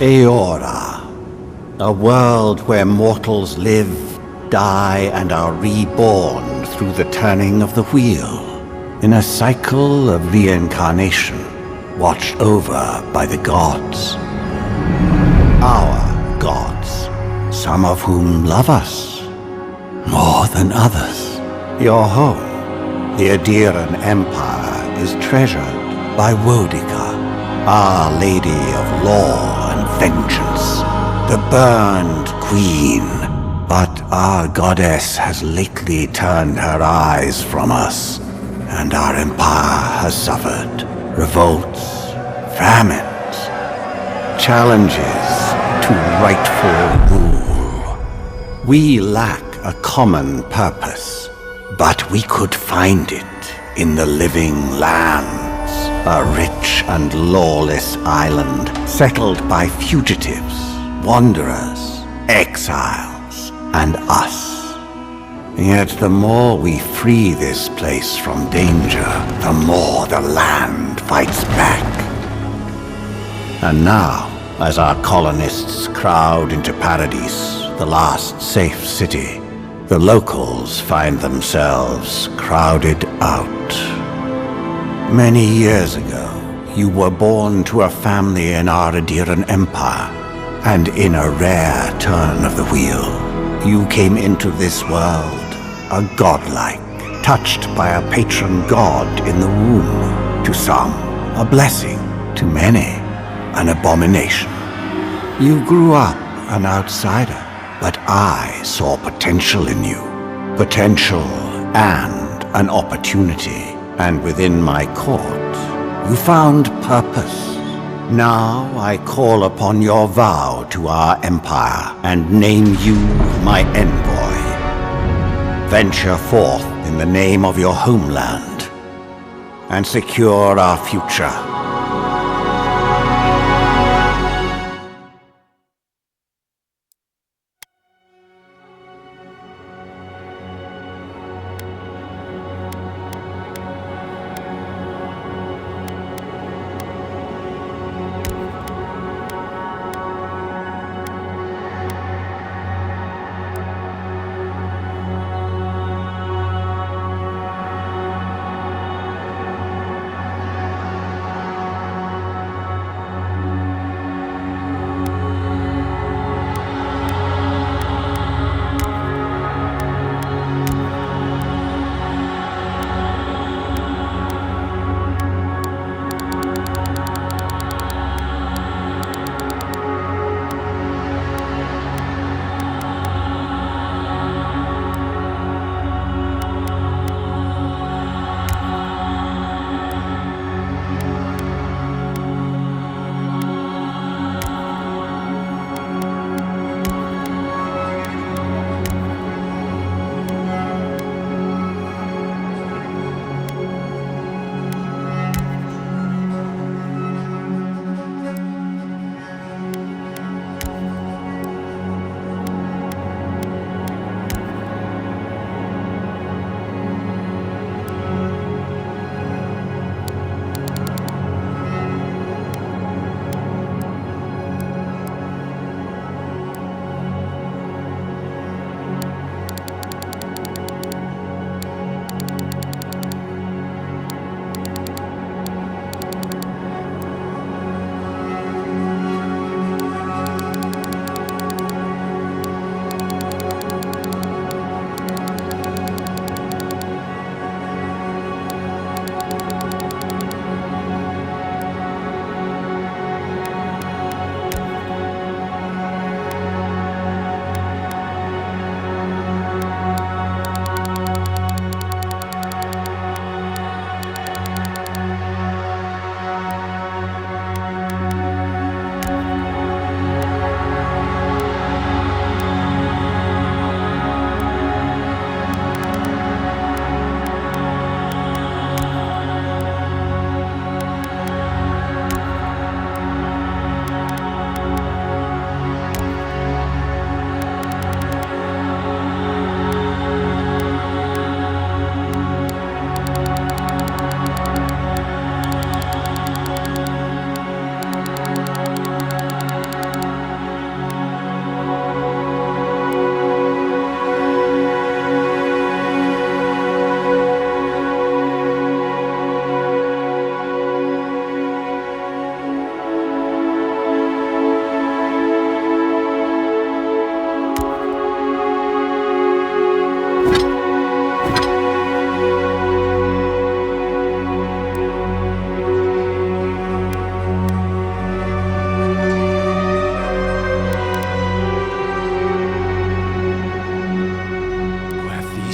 Eora, a world where mortals live, die, and are reborn through the turning of the wheel, in a cycle of reincarnation, watched over by the gods. Our gods, some of whom love us more than others. Your home, the Adiran Empire, is treasured by Wodica, Our Lady of Law and Vengeance, the Burned Queen. But our goddess has lately turned her eyes from us, and our empire has suffered revolts, famines, challenges to rightful rule. We lack a common purpose, but we could find it in the living lands, a rich and lawless island settled by fugitives, wanderers, exiles, and us. Yet the more we free this place from danger, the more the land fights back. And now, as our colonists crowd into Paradise, the last safe city, the locals find themselves crowded out. Many years ago, you were born to a family in our Adiran Empire, and in a rare turn of the wheel, you came into this world a godlike, touched by a patron god in the womb. To some, a blessing; to many, an abomination. You grew up an outsider, but I saw potential in you. Potential and an opportunity. And within my court, you found purpose. Now I call upon your vow to our empire and name you my envoy. Venture forth in the name of your homeland and secure our future.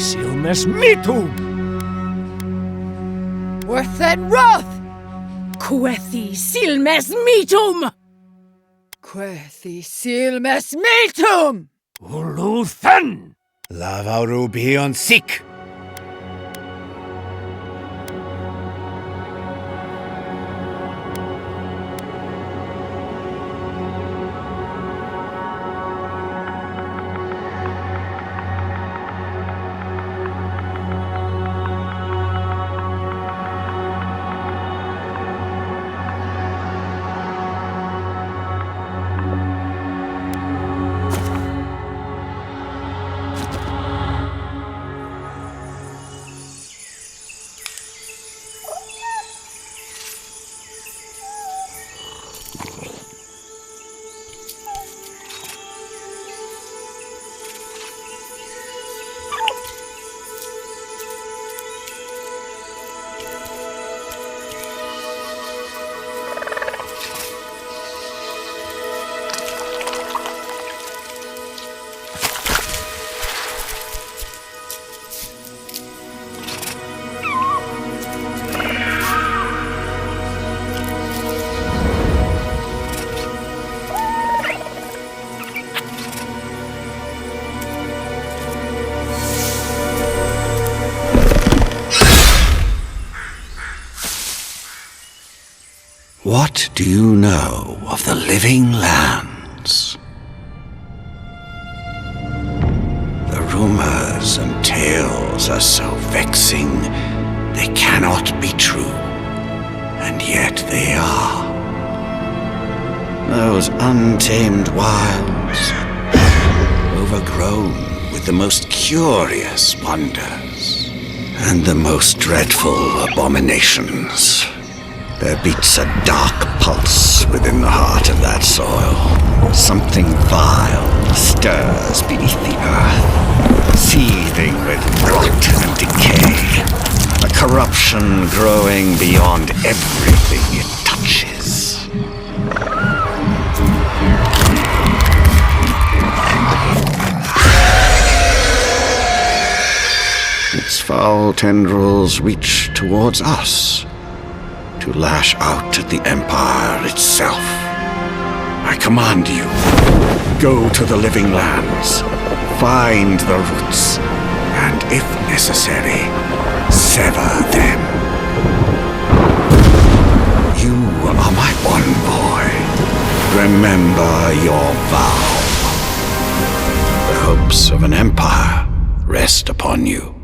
silmes mitum! Worthen Roth! Quethi silmes mitum! Quethi silmes mitum! Uluthen! Lavaru bion sik! What do you know of the living lands? The rumors and tales are so vexing, they cannot be true, and yet they are. Those untamed wilds, overgrown with the most curious wonders and the most dreadful abominations. There beats a dark pulse within the heart of that soil. Something vile stirs beneath the earth, seething with rot and decay. A corruption growing beyond everything it touches. Its foul tendrils reach towards us, to lash out at the Empire itself. I command you, go to the living lands, find the roots, and if necessary, sever them. You are my envoy. Remember your vow. The hopes of an empire rest upon you.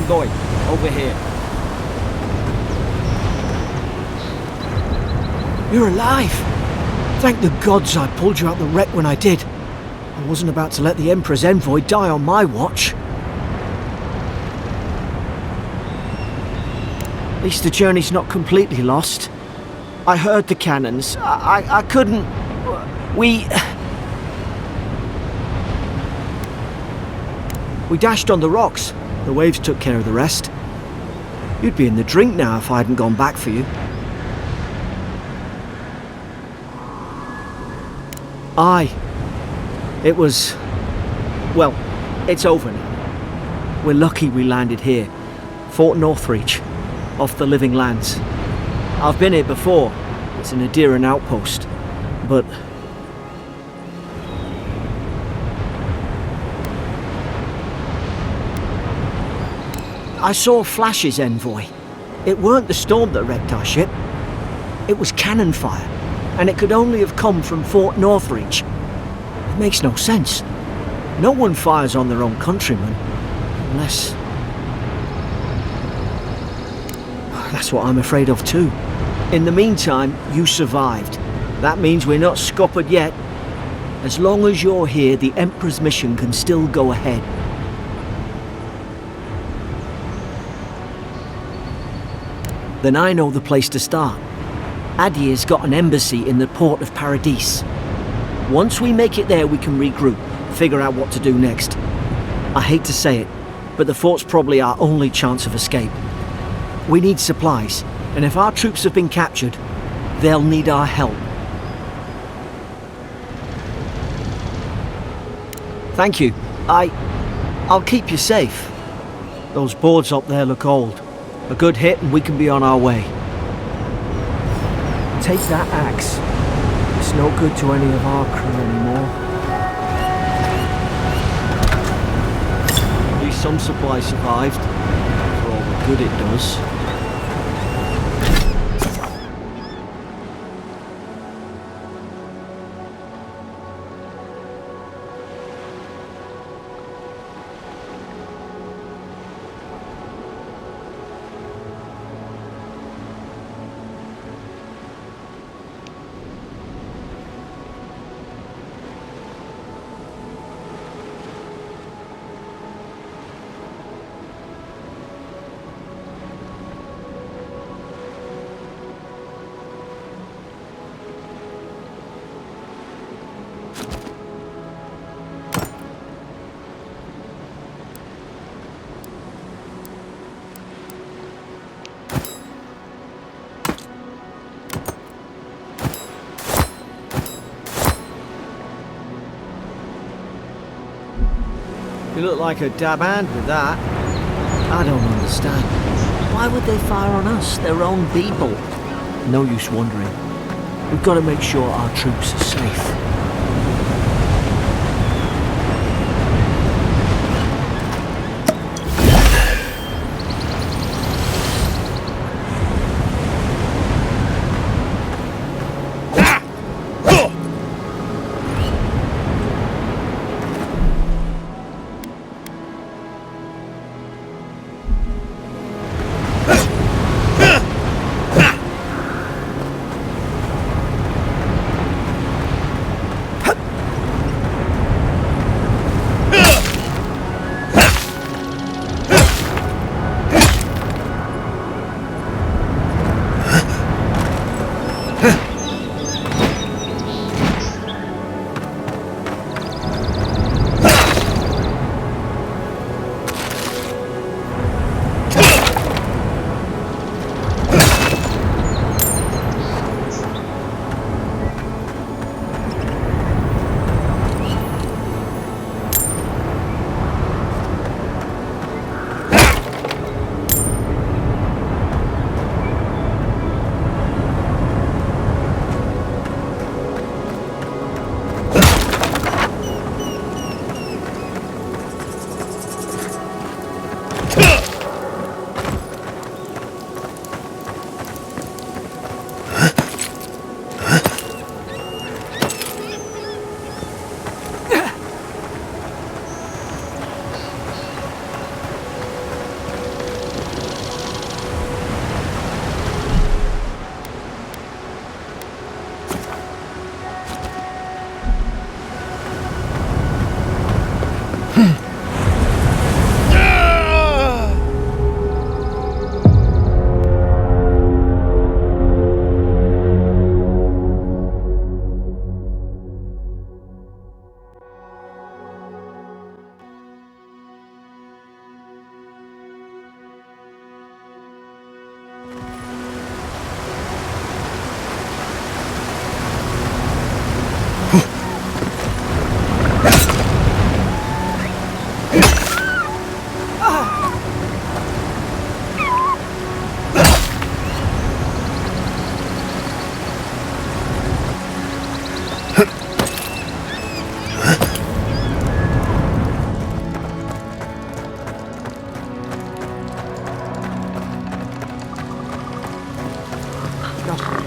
Going over here. You're alive! Thank the gods I pulled you out the wreck when I did. I wasn't about to let the Emperor's envoy die on my watch. At least the journey's not completely lost. I heard the cannons. I couldn't... We dashed on the rocks. The waves took care of the rest. You'd be in the drink now if I hadn't gone back for you. Aye. It was... well, it's over now. We're lucky we landed here. Fort Northreach, off the Living Lands. I've been here before. It's an Adieran outpost. But... I saw flashes, Envoy. It weren't the storm that wrecked our ship. It was cannon fire, and it could only have come from Fort Northreach. It makes no sense. No one fires on their own countrymen, unless... That's what I'm afraid of too. In the meantime, you survived. That means we're not scuppered yet. As long as you're here, the Emperor's mission can still go ahead. Then I know the place to start. Adir's got an embassy in the port of Paradis. Once we make it there, we can regroup, figure out what to do next. I hate to say it, but the fort's probably our only chance of escape. We need supplies, and if our troops have been captured, they'll need our help. Thank you. I'll keep you safe. Those boards up there look old. A good hit and we can be on our way. Take that axe. It's no good to any of our crew anymore. At least some supplies survived, for all the good it does. You look like a dab hand with that. I don't understand. Why would they fire on us, their own people? No use wondering. We've got to make sure our troops are safe.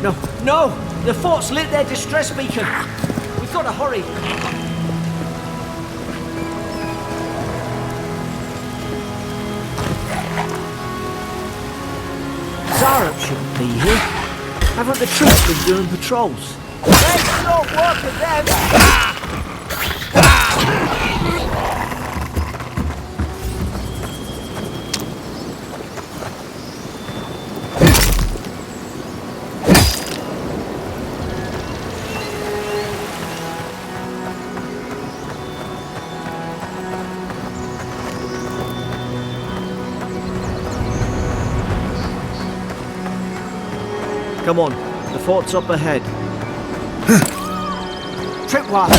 No, no! The fort's lit their distress beacon. We've got to hurry. Zarup shouldn't be here. Haven't the troops been doing patrols? Let's not work at them! Come on, the fort's up ahead. Tripwire!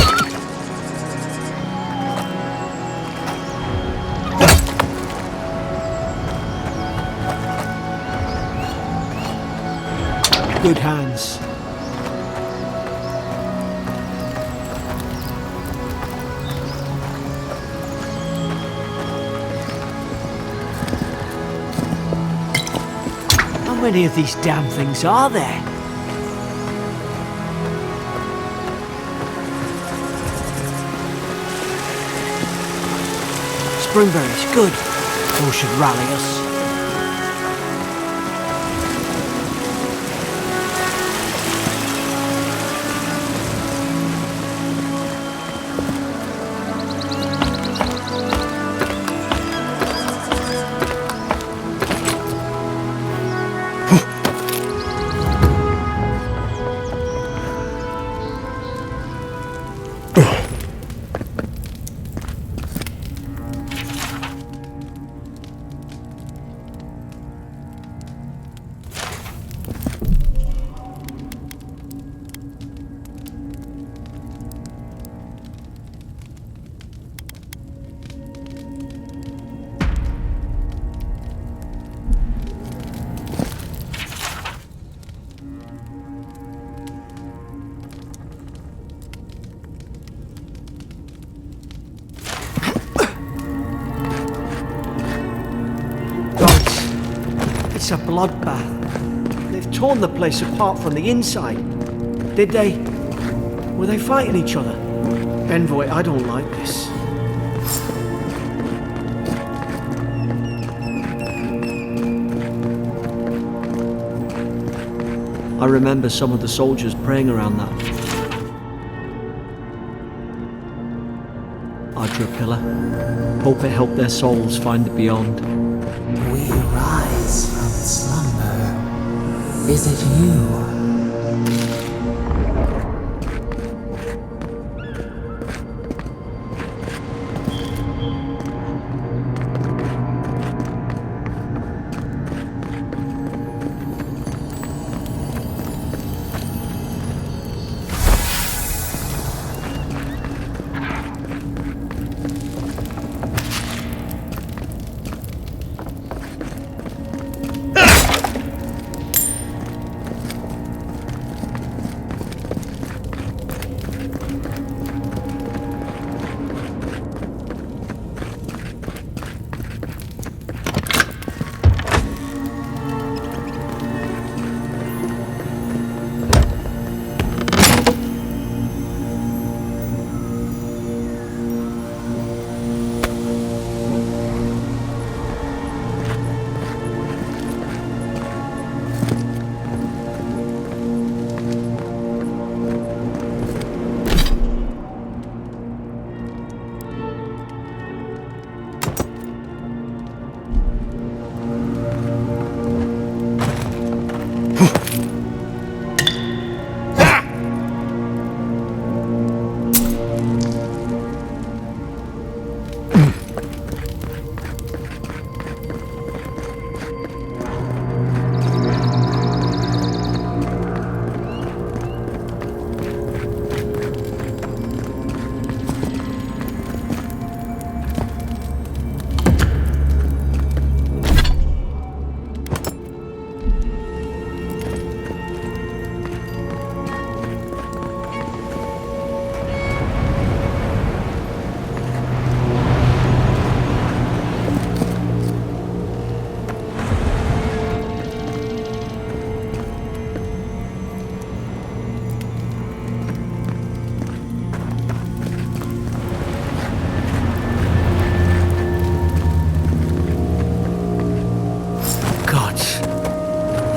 Good hands. How many of these damn things are there? Springberries, good. Those should rally us. It's a bloodbath. They've torn the place apart from the inside. Did they? Were they fighting each other? Envoy, I don't like this. I remember some of the soldiers praying around that. Ardra Pillar. Hope it helped their souls find the beyond. We rise from slumber. Is it you?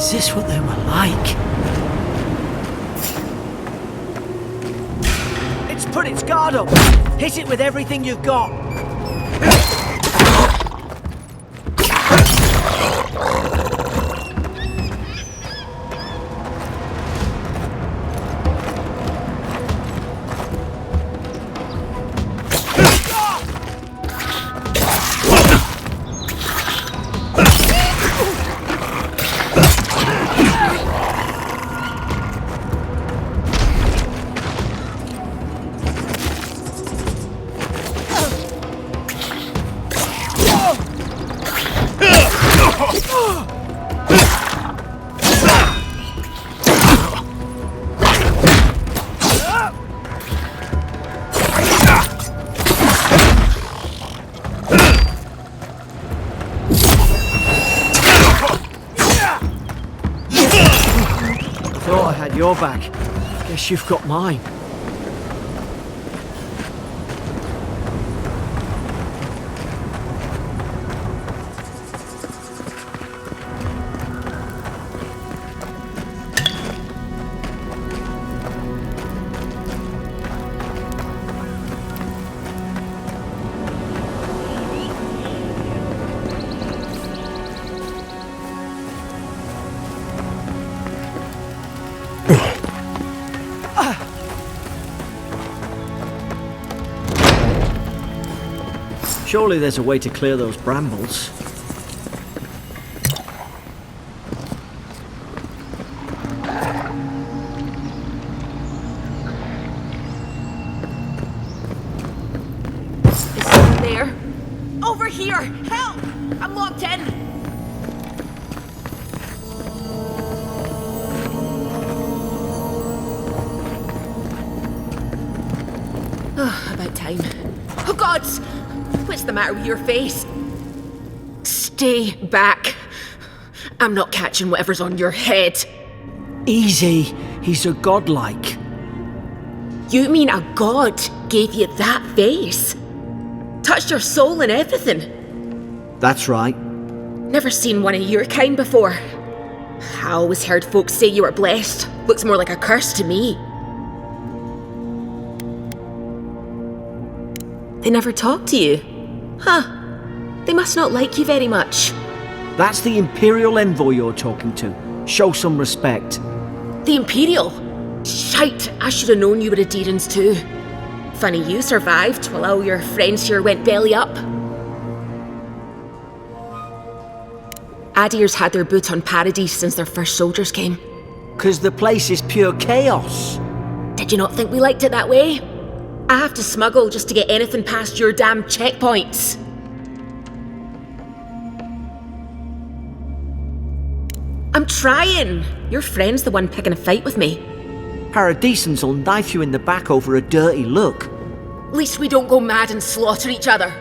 Is this what they were like? It's put its guard up! Hit it with everything you've got! Thought I had your back. Guess you've got mine. Surely there's a way to clear those brambles. Is someone there? Over here! Help! I'm locked in! Oh, about time. Oh, God! What's the matter with your face? Stay back. I'm not catching whatever's on your head. Easy. He's a godlike. You mean a god gave you that face? Touched your soul and everything? That's right. Never seen one of your kind before. I always heard folks say you were blessed. Looks more like a curse to me. They never talk to you? Huh. They must not like you very much. That's the Imperial envoy you're talking to. Show some respect. The Imperial? Shite, I should have known you were a Deerans too. Funny you survived while all your friends here went belly up. Adir's had their boot on Paradise since their first soldiers came. 'Cause the place is pure chaos. Did you not think we liked it that way? I have to smuggle just to get anything past your damn checkpoints. I'm trying. Your friend's the one picking a fight with me. Paradisans will knife you in the back over a dirty look. At least we don't go mad and slaughter each other.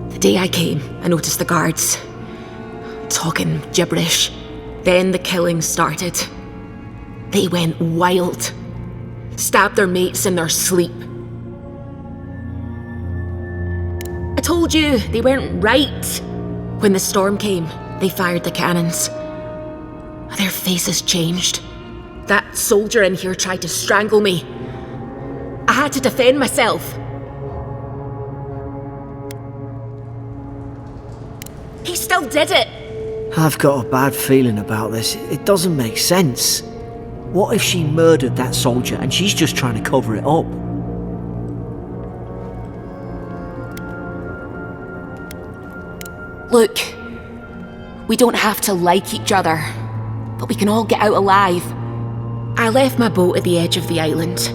The day I came, I noticed the guards talking gibberish. Then the killing started. They went wild. Stabbed their mates in their sleep. I told you, they weren't right. When the storm came, they fired the cannons. Their faces changed. That soldier in here tried to strangle me. I had to defend myself. He still did it. I've got a bad feeling about this. It doesn't make sense. What if she murdered that soldier and she's just trying to cover it up? Look, we don't have to like each other, but we can all get out alive. I left my boat at the edge of the island.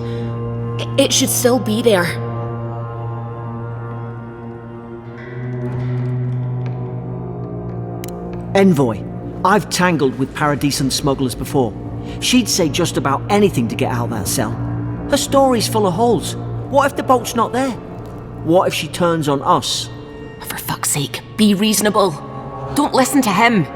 It should still be there. Envoy, I've tangled with Paradisan smugglers before. She'd say just about anything to get out of that cell. Her story's full of holes. What if the boat's not there? What if she turns on us? For fuck's sake, be reasonable. Don't listen to him.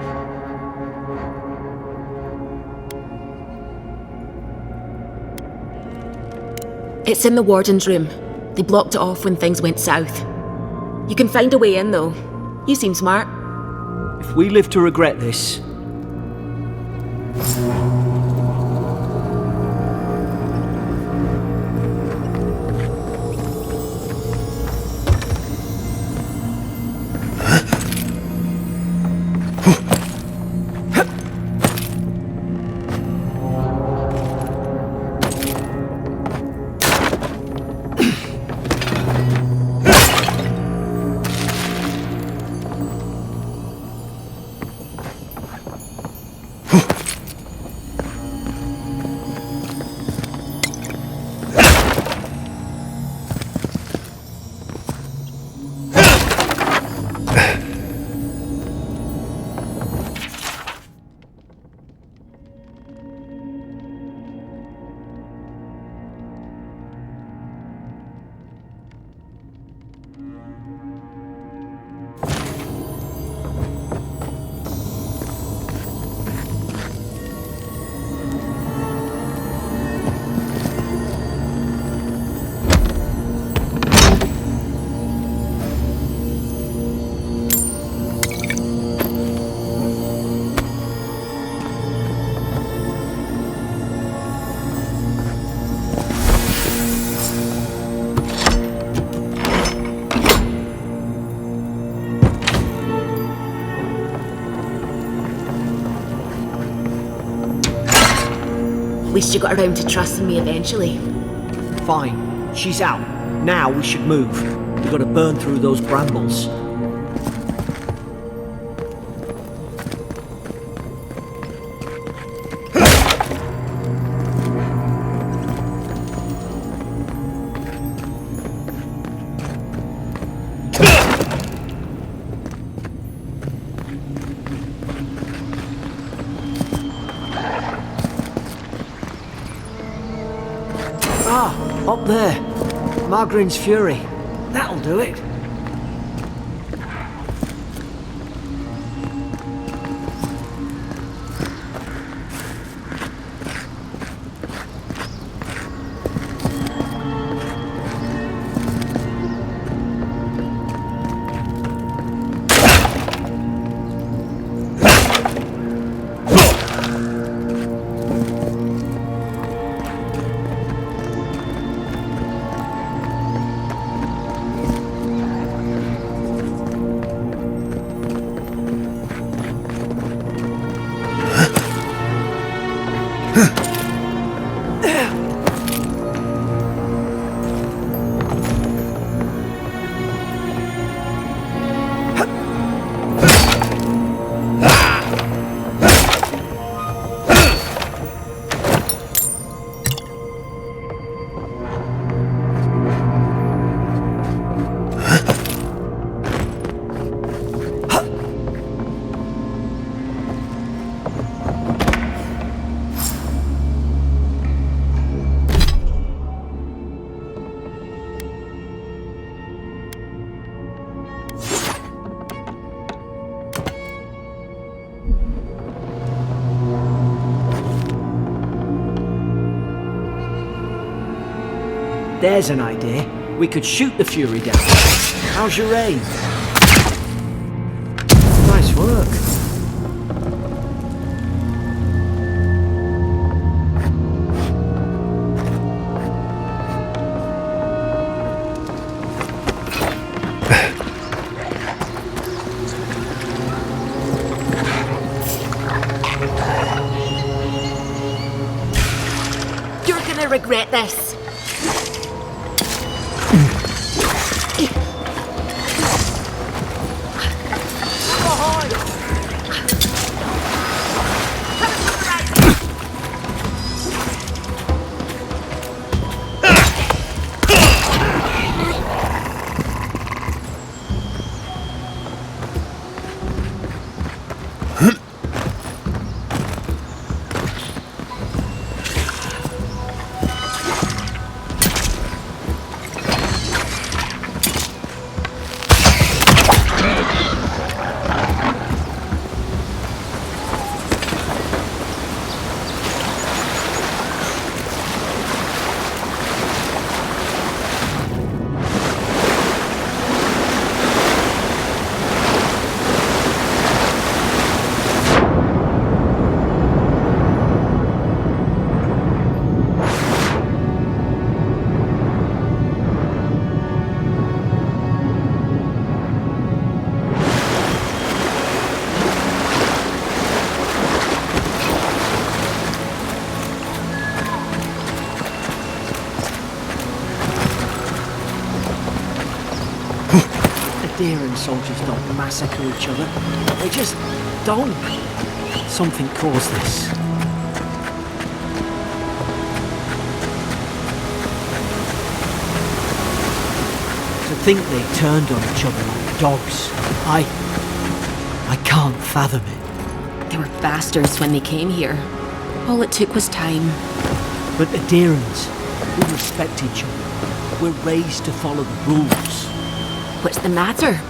It's in the warden's room. They blocked it off when things went south. You can find a way in, though. You seem smart. If we live to regret this, At least you got around to trusting me eventually. fine. She's out. Now we should move. We've got to burn through those brambles. Up there. Margarine's Fury. That'll do it. There's an idea. We could shoot the Fury down. How's your aim? Nice work. You're gonna regret this. Adheran soldiers don't massacre each other. They just don't. Something caused this. To think they turned on each other like dogs. I can't fathom it. They were bastards when they came here. All it took was time. But Adherans, we respect each other. We're raised to follow the rules. What's the matter?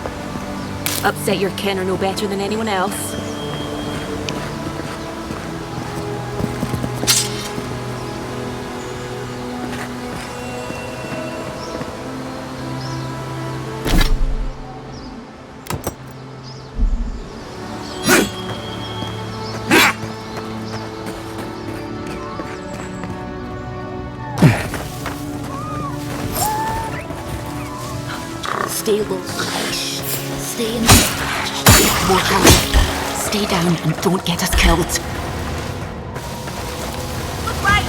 Upset your kin are no better than anyone else. Stay low. Stay in more hurry. Stay down and don't get us killed. Look right!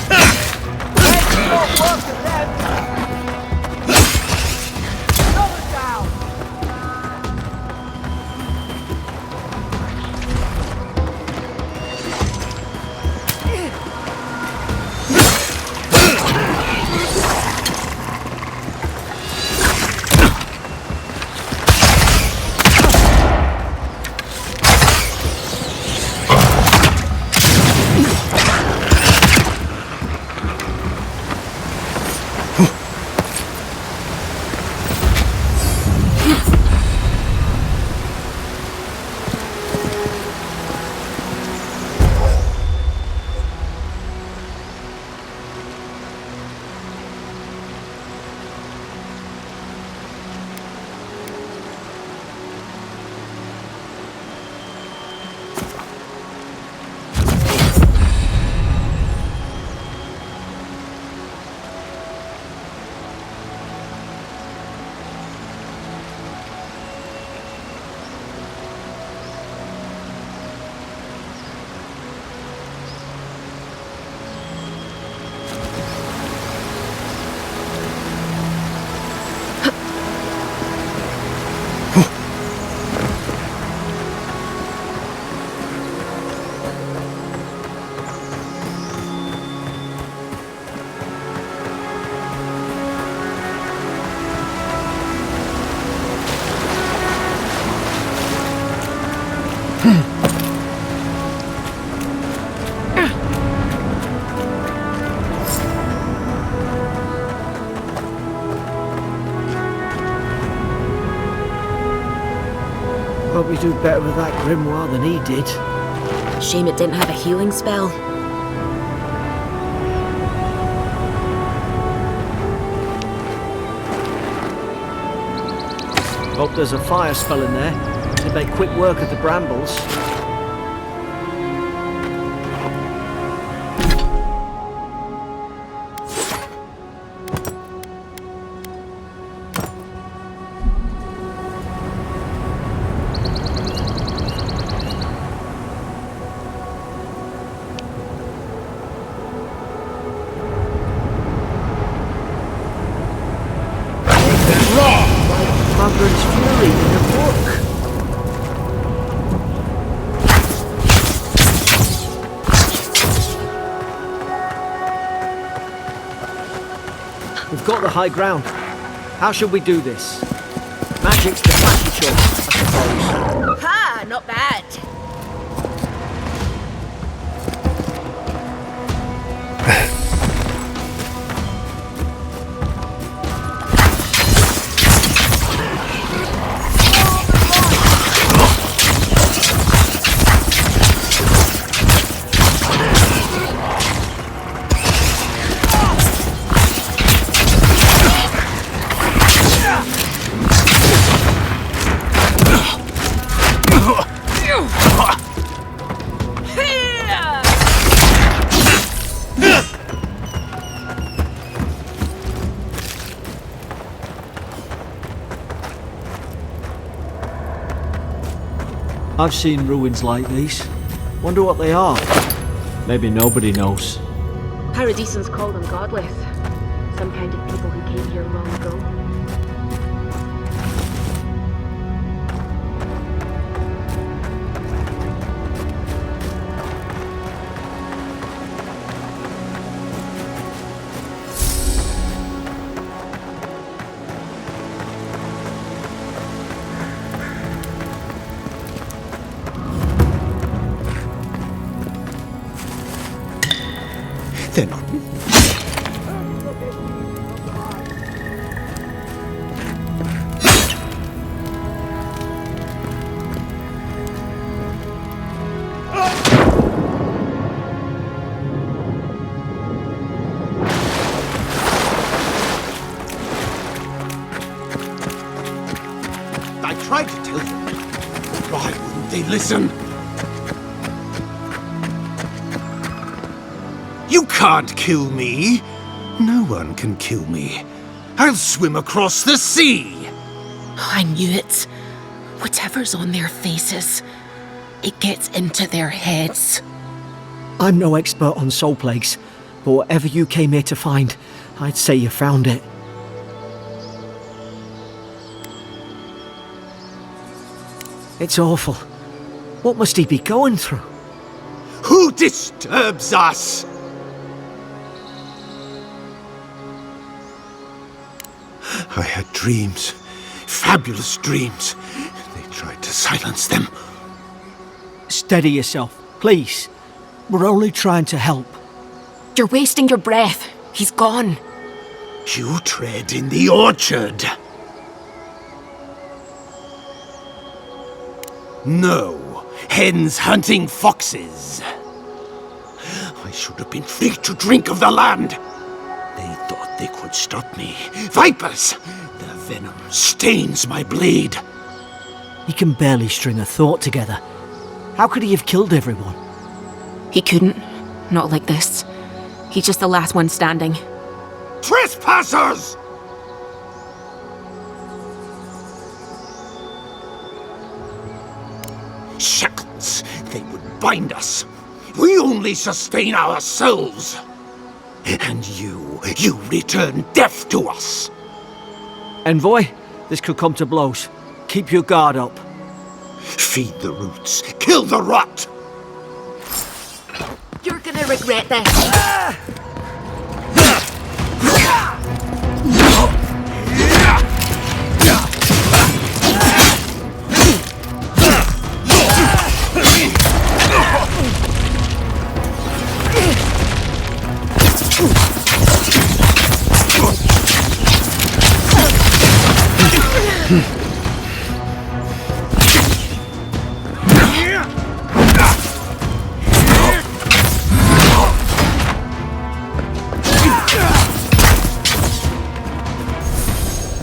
Hope we do better with that grimoire than he did. Shame it didn't have a healing spell. Hope there's a fire spell in there. It'd make quick work of the brambles. Magran's Fury in the book. We've got the high ground. How should we do this? Magic's the flashy choice, I suppose. Ha! Not bad. I've seen ruins like these. Wonder what they are. Maybe nobody knows. Paradisans call them godless. Some kind of people who came here long ago. tried to tell them. Why wouldn't they listen? You can't kill me. No one can kill me. I'll swim across the sea. I knew it. Whatever's on their faces, it gets into their heads. I'm no expert on soul plagues, but whatever you came here to find, I'd say you found it. It's awful. What must he be going through? Who disturbs us? I had dreams. Fabulous dreams. They tried to silence them. Steady yourself, please. We're only trying to help. You're wasting your breath. He's gone. You tread in the orchard. No, hens hunting foxes. I should have been free to drink of the land. They thought they could stop me. Vipers! Their venom stains my blade. He can barely string a thought together. How could he have killed everyone? He couldn't. Not like this. He's just the last one standing. Trespassers! Shackles! They would bind us. We only sustain ourselves. And you return death to us. Envoy, this could come to blows. Keep your guard up. Feed the roots. Kill the rot! You're gonna regret this.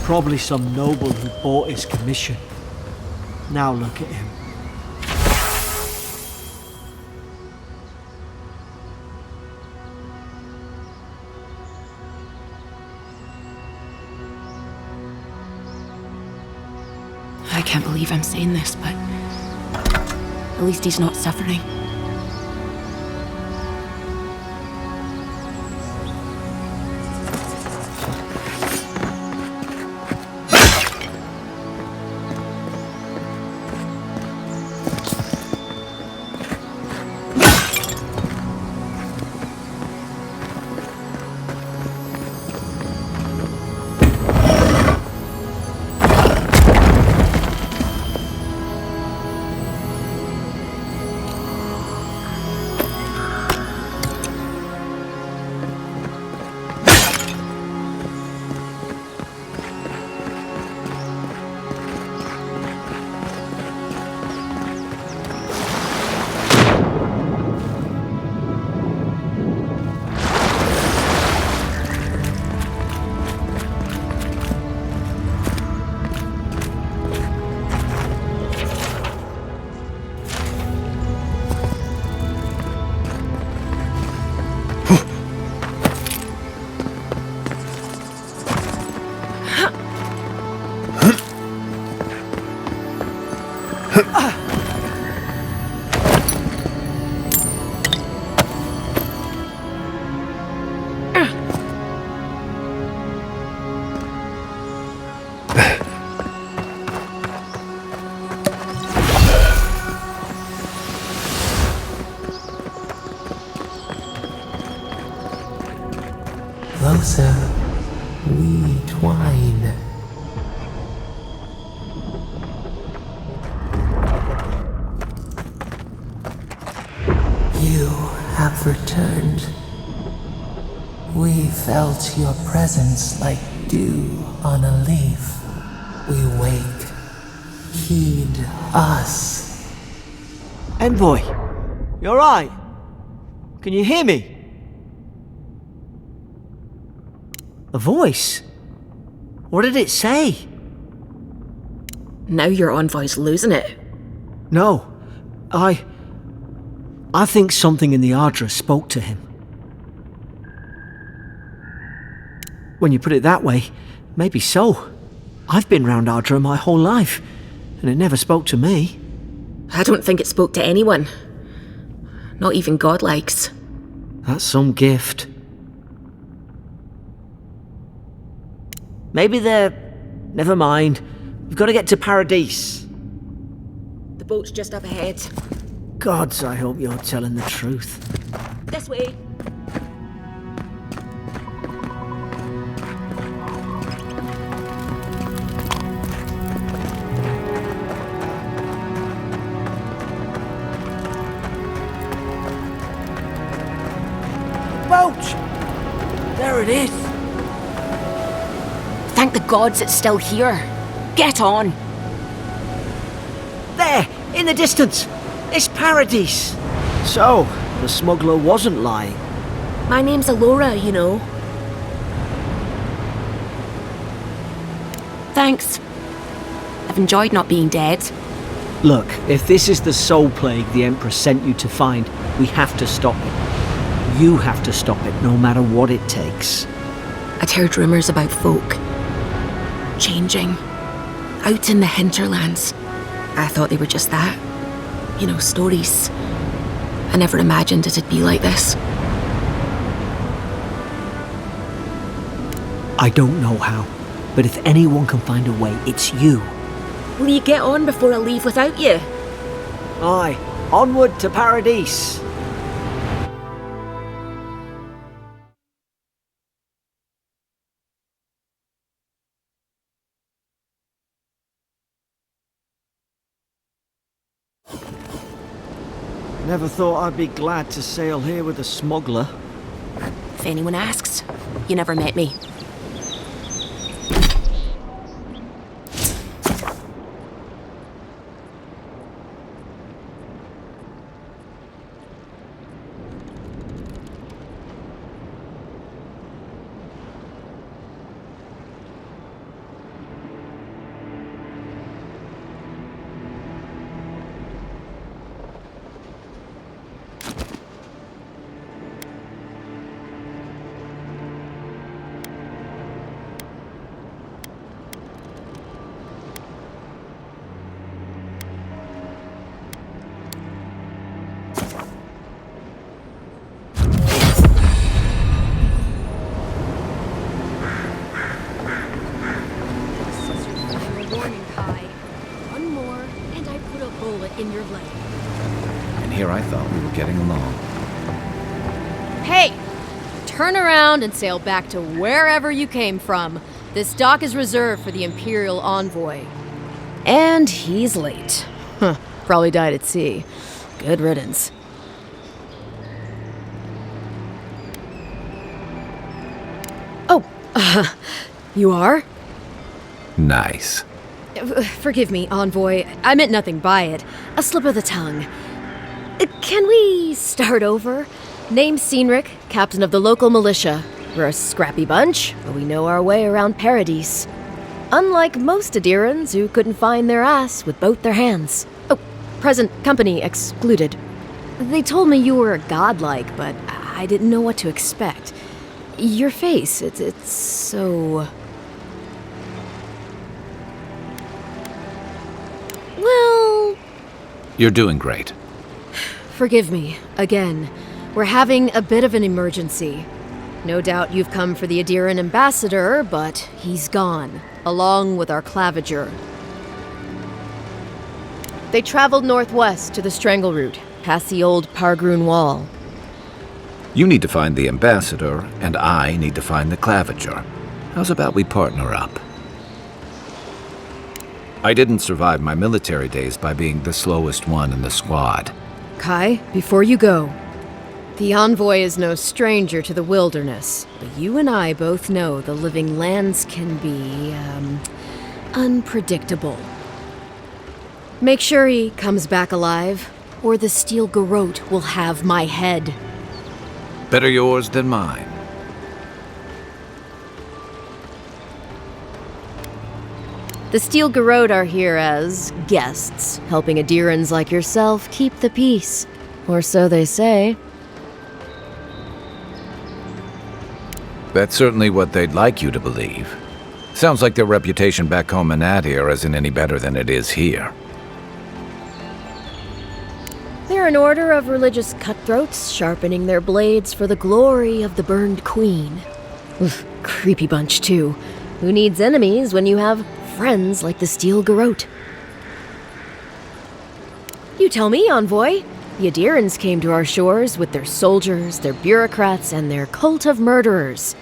Probably some noble who bought his commission. Now look at him. I can't believe I'm saying this, but at least he's not suffering. Closer, we twine. You have returned. We felt your presence like dew on a leaf. We wake. Heed us. Envoy, you alright? Can you hear me? A voice? What did it say? Now your envoy's losing it. No, I think something in the Ardra spoke to him. When you put it that way, maybe so. I've been round Ardra my whole life, and it never spoke to me. I don't think it spoke to anyone. Not even godlikes. That's some gift. Maybe they're... Never mind. We've got to get to Paradise. The boat's just up ahead. Gods, I hope you're telling the truth. This way. Boat! There it is. Thank the gods it's still here. Get on. There, in the distance. It's Paradise. So, the smuggler wasn't lying. My name's Alora, you know. Thanks. I've enjoyed not being dead. Look, if this is the soul plague the Emperor sent you to find, we have to stop it. You have to stop it, no matter what it takes. I'd heard rumours about folk changing out in the hinterlands. I thought they were just that. You know, stories. I never imagined it'd be like this. I don't know how, but if anyone can find a way, it's you. Will you get on before I leave without you? Aye, onward to Paradise. Never thought I'd be glad to sail here with a smuggler. If anyone asks, you never met me. In your leg. And here I thought we were getting along. Hey! Turn around and sail back to wherever you came from. This dock is reserved for the Imperial Envoy. And he's late. Huh. Probably died at sea. Good riddance. Oh, you are? Nice. Forgive me, Envoy. I meant nothing by it. A slip of the tongue. Can we start over? Name's Cynric, captain of the local militia. We're a scrappy bunch, but we know our way around Paradise. Unlike most Adirans who couldn't find their ass with both their hands. Oh, present company excluded. They told me you were a godlike, but I didn't know what to expect. Your face, it's so... Well... You're doing great. Forgive me, again. We're having a bit of an emergency. No doubt you've come for the Adiran ambassador, but he's gone, along with our claviger. They traveled northwest to the Strangle Route, past the old Pargroon Wall. You need to find the ambassador, and I need to find the claviger. How's about we partner up? I didn't survive my military days by being the slowest one in the squad. Kai, before you go, the Envoy is no stranger to the wilderness, but you and I both know the living lands can be, unpredictable. Make sure he comes back alive, or the Steel Garrote will have my head. Better yours than mine. The Steel Garrote are here as guests, helping Adirans like yourself keep the peace. Or so they say. That's certainly what they'd like you to believe. Sounds like their reputation back home in Adir isn't any better than it is here. They're an order of religious cutthroats, sharpening their blades for the glory of the burned queen. Oof, creepy bunch, too. Who needs enemies when you have friends like the Steel Garrote? You tell me, Envoy. The Adirans came to our shores with their soldiers, their bureaucrats, and their cult of murderers.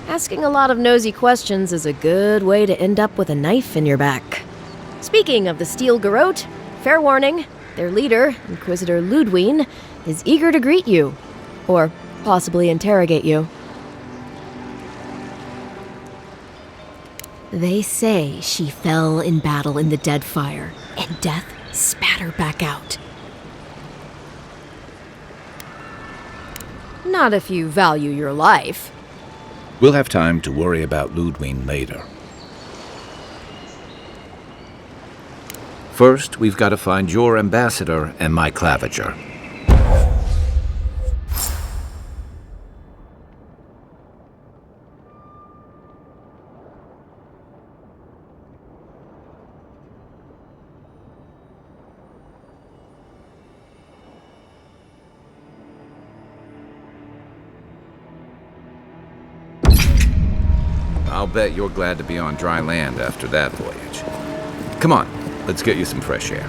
Asking a lot of nosy questions is a good way to end up with a knife in your back. Speaking of the Steel Garrote, fair warning, their leader, Inquisitor Ludwine, is eager to greet you. Or possibly interrogate you. They say she fell in battle in the Deadfire, and death spat her back out. Not if you value your life. We'll have time to worry about Ludwine later. First, we've got to find your ambassador and my claviger. I'll bet you're glad to be on dry land after that voyage. Come on, let's get you some fresh air.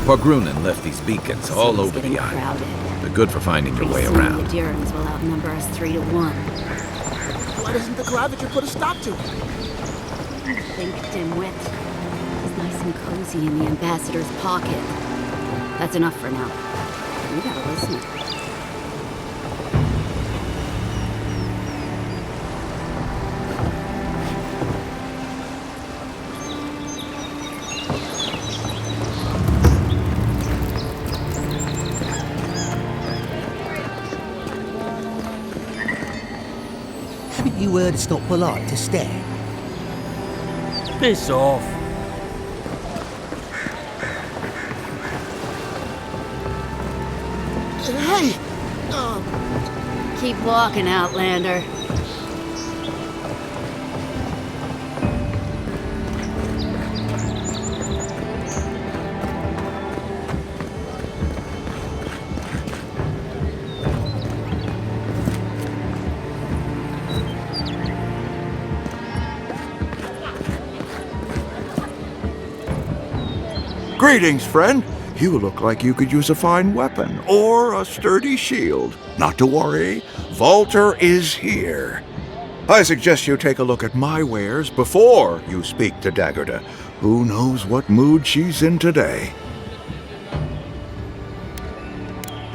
Pargrunen left these beacons all over the island. They're good for finding your way around. The Adirans will outnumber us 3-1. Why doesn't the claviger put a stop to it? Think, dimwit. He's nice and cozy in the ambassador's pocket. That's enough for now. You gotta listen. Haven't you heard it's not polite to stare? Piss off. Hey! Keep walking, Outlander. Greetings, friend. You look like you could use a fine weapon or a sturdy shield. Not to worry, Volter is here. I suggest you take a look at my wares before you speak to Daggerda. Who knows what mood she's in today?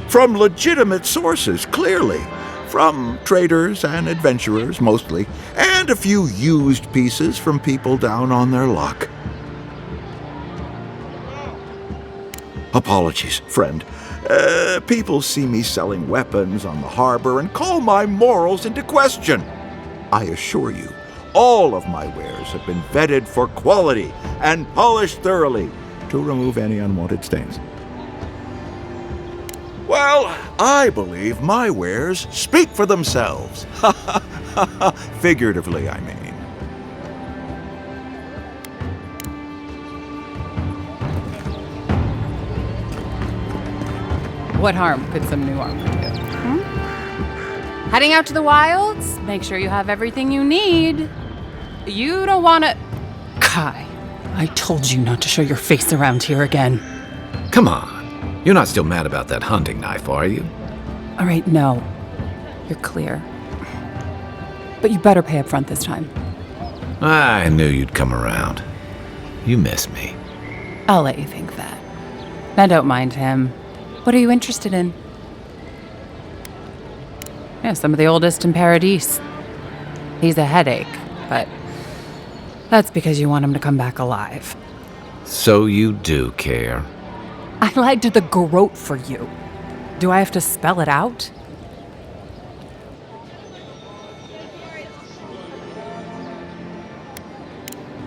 From legitimate sources, clearly. From traders and adventurers, mostly, and a few used pieces from people down on their luck. Apologies, friend. People see me selling weapons on the harbor and call my morals into question. I assure you, all of my wares have been vetted for quality and polished thoroughly to remove any unwanted stains. Well, I believe my wares speak for themselves. Figuratively, I mean. What harm could some new armor do? Heading out to the wilds? Make sure you have everything you need. You don't want to... Kai, I told you not to show your face around here again. Come on. You're not still mad about that hunting knife, are you? All right, no. You're clear. But you better pay up front this time. I knew you'd come around. You miss me. I'll let you think that. Now don't mind him. What are you interested in? Yeah, some of the oldest in Paradise. He's a headache, but that's because you want him to come back alive. So you do care. I lied to the Garrote for you. Do I have to spell it out?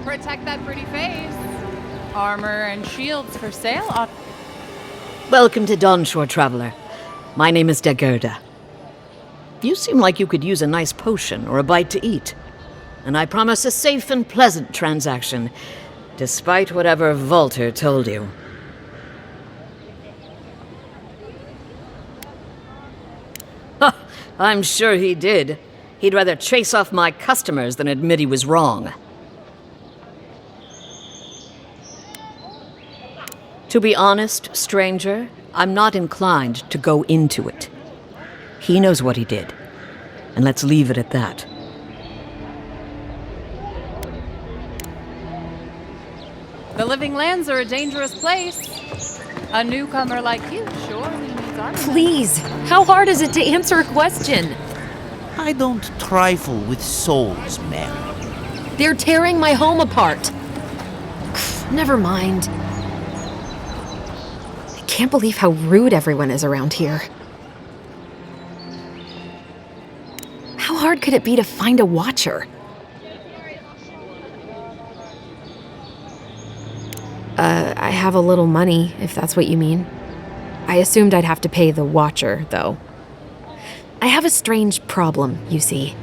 Protect that pretty face. Armor and shields for sale. Welcome to Dawnshore, traveler. My name is Dagerda. You seem like you could use a nice potion or a bite to eat. And I promise a safe and pleasant transaction, despite whatever Volter told you. I'm sure he did. He'd rather chase off my customers than admit he was wrong. To be honest, stranger, I'm not inclined to go into it. He knows what he did, and let's leave it at that. The Living Lands are a dangerous place. A newcomer like you surely needs armor. Please, how hard is it to answer a question? I don't trifle with souls, Mary. They're tearing my home apart. Never mind. I can't believe how rude everyone is around here. How hard could it be to find a watcher? I have a little money, if that's what you mean. I assumed I'd have to pay the watcher, though. I have a strange problem, you see.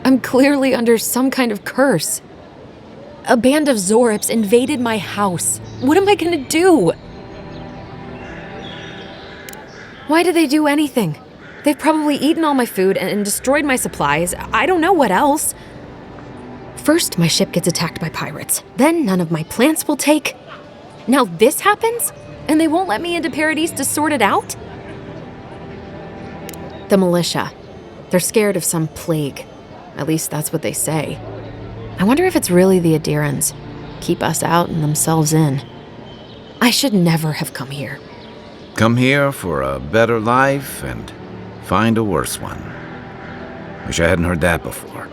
I'm clearly under some kind of curse. A band of Zorips invaded my house. What am I gonna do? Why did they do anything? They've probably eaten all my food and destroyed my supplies. I don't know what else. First, my ship gets attacked by pirates. Then none of my plants will take. Now this happens? And they won't let me into Paradise to sort it out? The militia. They're scared of some plague. At least that's what they say. I wonder if it's really the Adirans. Keep us out and themselves in. I should never have come here. Come here for a better life and find a worse one. Wish I hadn't heard that before.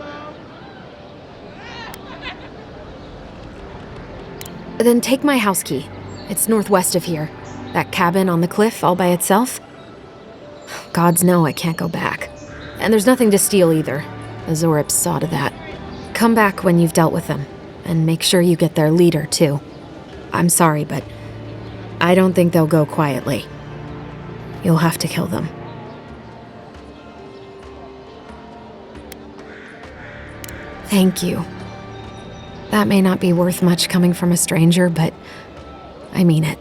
Then take my house key. It's northwest of here. That cabin on the cliff all by itself. Gods know I can't go back. And there's nothing to steal either. The Zorips saw to that. Come back when you've dealt with them. And make sure you get their leader, too. I'm sorry, but I don't think they'll go quietly. You'll have to kill them. Thank you. That may not be worth much coming from a stranger, but I mean it.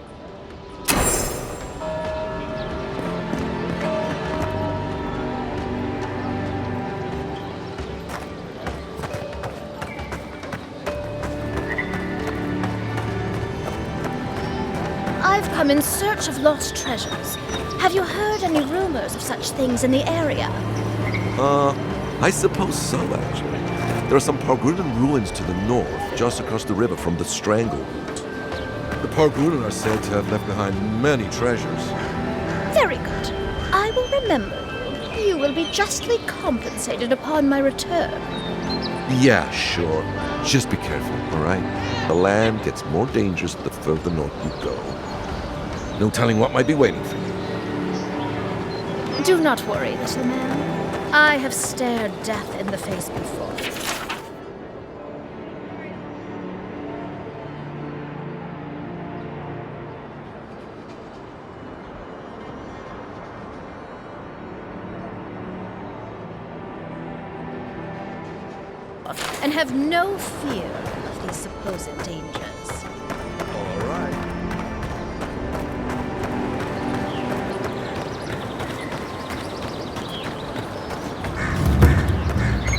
I've come in search of lost treasures. Have you heard any rumors of such things in the area? I suppose so, actually. There are some Pargrunan ruins to the north, just across the river from the Strangleroot. The Pargrunan are said to have left behind many treasures. Very good. I will remember you. You will be justly compensated upon my return. Yeah, sure. Just be careful, all right? The land gets more dangerous the further north you go. No telling what might be waiting for you. Do not worry, little man. I have stared death in the face before. And have no fear of these supposed dangers. All right.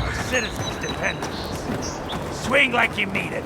Our citizens' dependence. Swing like you mean it.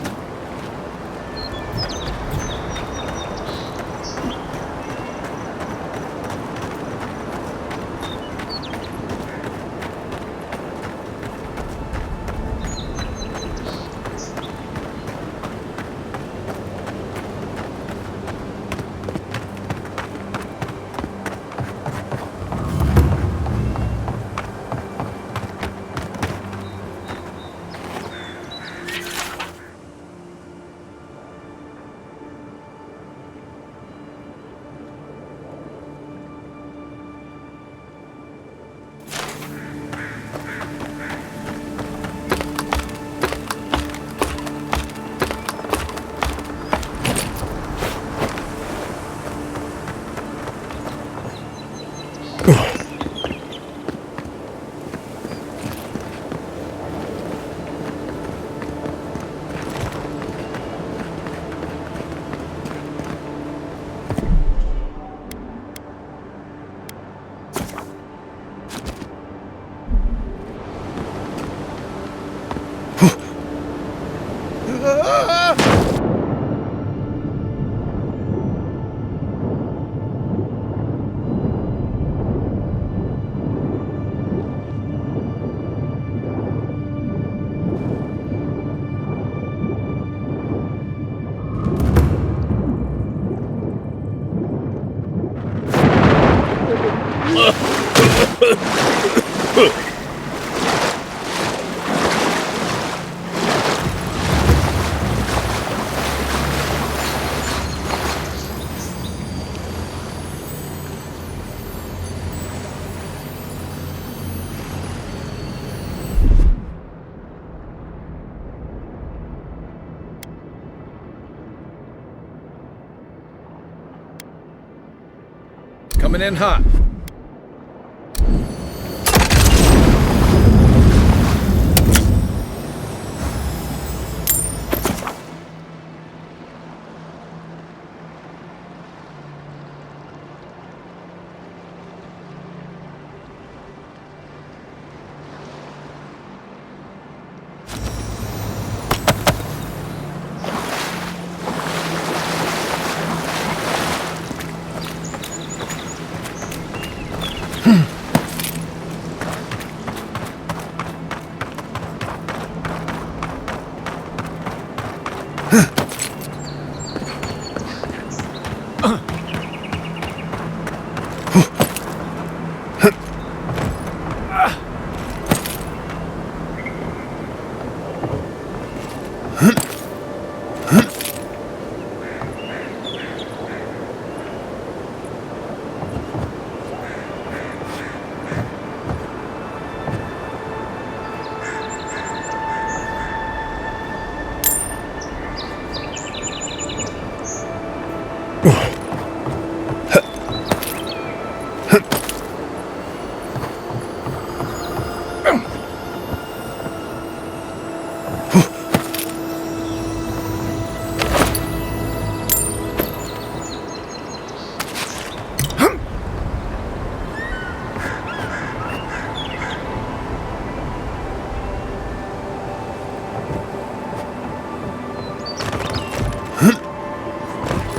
Coming in hot.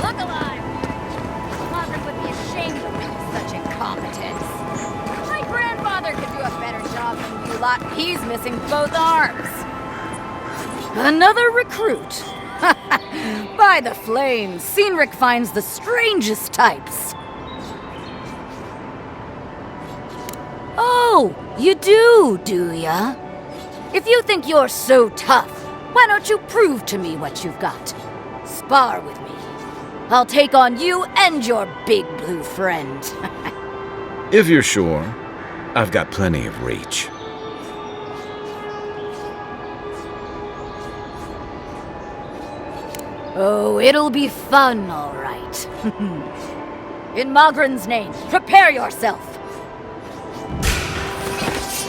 Look alive! Margaret would be ashamed of me for such incompetence. My grandfather could do a better job than you lot. He's missing both arms. Another recruit. By the flames, Cynric finds the strangest types. Oh, you do ya? If you think you're so tough, why don't you prove to me what you've got? Spar with me. I'll take on you and your big blue friend. If you're sure, I've got plenty of reach. Oh, it'll be fun, all right. In Mogren's name, prepare yourself.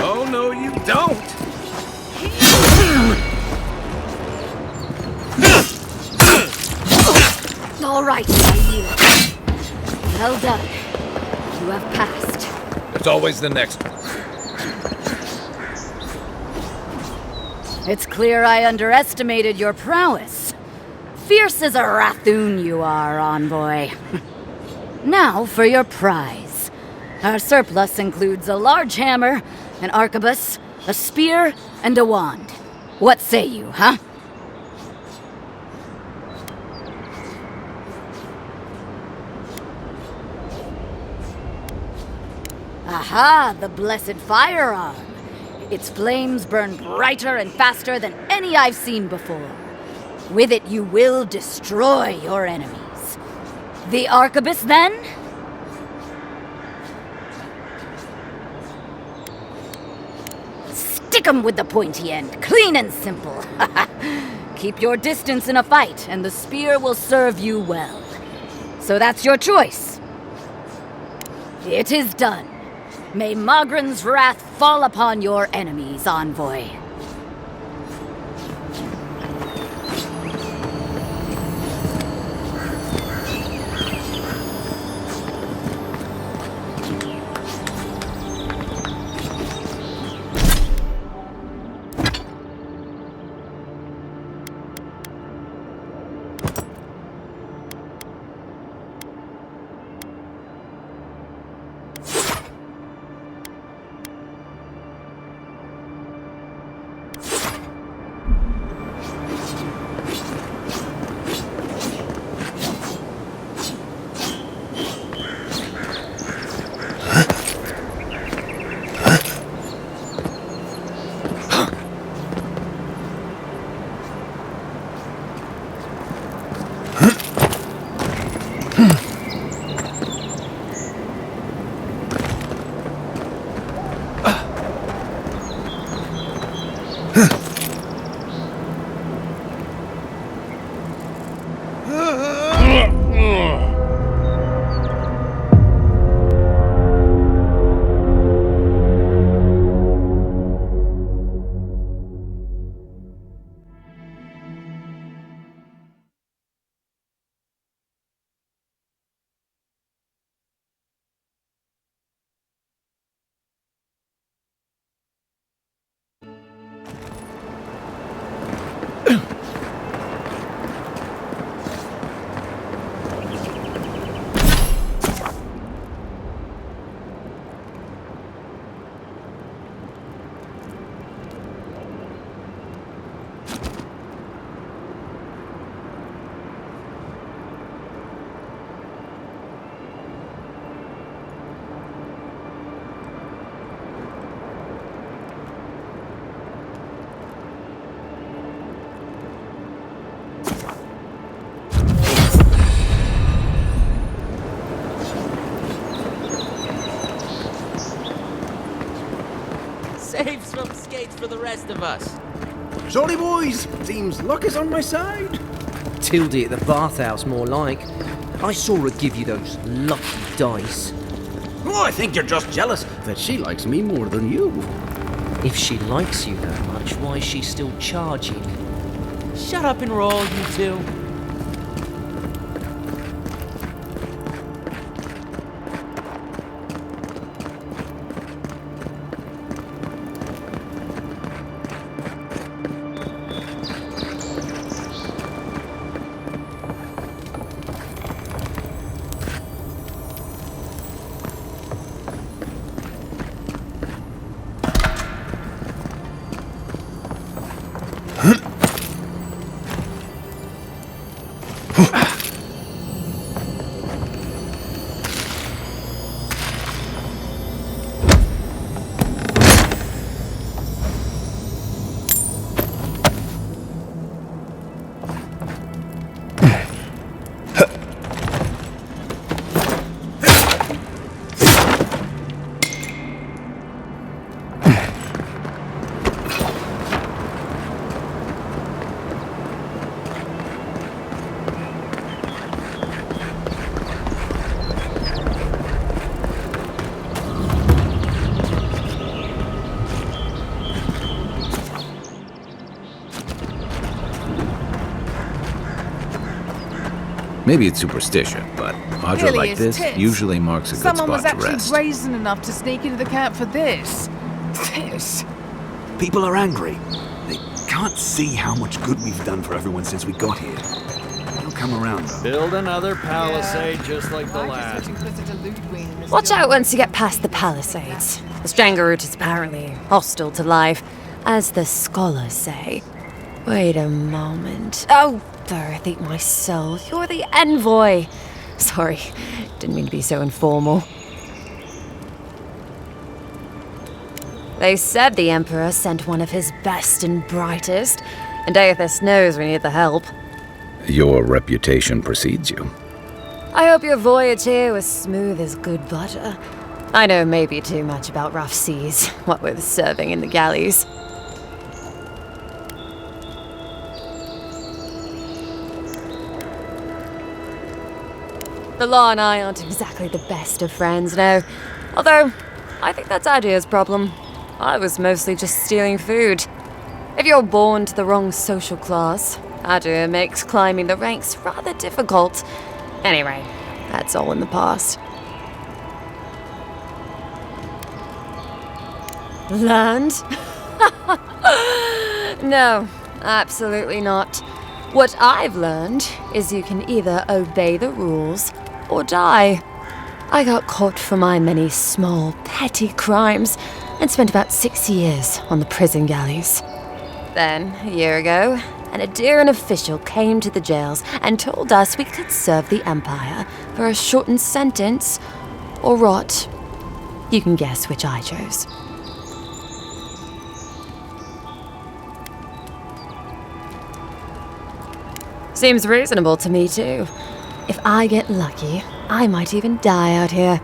Oh, no, you don't! All right, my dear. Well done. You have passed. There's always the next one. It's clear I underestimated your prowess. Fierce as a Rathoon you are, envoy. Now for your prize. Our surplus includes a large hammer, an arquebus, a spear, and a wand. What say you, huh? Aha, the blessed firearm. Its flames burn brighter and faster than any I've seen before. With it you will destroy your enemies. The arquebus, then? Stick 'em with the pointy end, clean and simple. Keep your distance in a fight, and the spear will serve you well. So that's your choice. It is done. May Mogren's wrath fall upon your enemies, envoy. Saves from skates for the rest of us. Sorry, boys. Seems luck is on my side. Tildy at the bathhouse, more like. I saw her give you those lucky dice. Oh, I think you're just jealous that she likes me more than you. If she likes you that much, why is she still charging? Shut up and roll, you two. Maybe it's superstition, but Audra like Ilias this tits. usually marks a good Someone was spot to actually rest. brazen enough to sneak into the camp for this. This. People are angry. They can't see how much good we've done for everyone since we got here. They'll come around, though. Build another palisade just like the last. Watch out once you get past the palisades. The Stranger route is apparently hostile to life, as the scholars say. Wait a moment. Oh, Dorothy, my soul. You're the envoy. Sorry, didn't mean to be so informal. They said the Emperor sent one of his best and brightest, and Aethys knows we need the help. Your reputation precedes you. I hope your voyage here was smooth as good butter. I know maybe too much about rough seas, what with serving in the galleys. The law and I aren't exactly the best of friends, no. Although, I think that's Adia's problem. I was mostly just stealing food. If you're born to the wrong social class, Adia makes climbing the ranks rather difficult. Anyway, that's all in the past. Learned? No, absolutely not. What I've learned is you can either obey the rules or die. I got caught for my many small, petty crimes and spent about 6 years on the prison galleys. Then, a year ago, an Adiran official came to the jails and told us we could serve the Empire for a shortened sentence or rot. You can guess which I chose. Seems reasonable to me, too. If I get lucky, I might even die out here.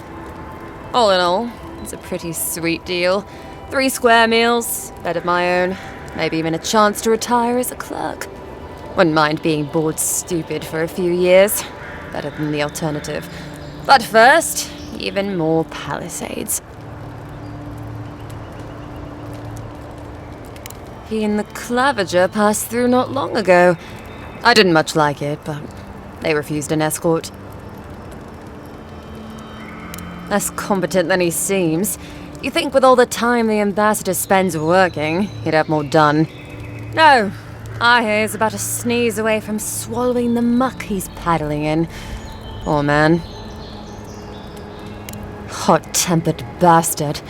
All in all, it's a pretty sweet deal. 3 square meals, bed of my own, maybe even a chance to retire as a clerk. Wouldn't mind being bored stupid for a few years. Better than the alternative. But first, even more palisades. He and the Clavager passed through not long ago. I didn't much like it, but they refused an escort. Less competent than he seems. You think with all the time the ambassador spends working, he'd have more done. No, I hear he's about a sneeze away from swallowing the muck he's paddling in. Poor man. Hot-tempered bastard.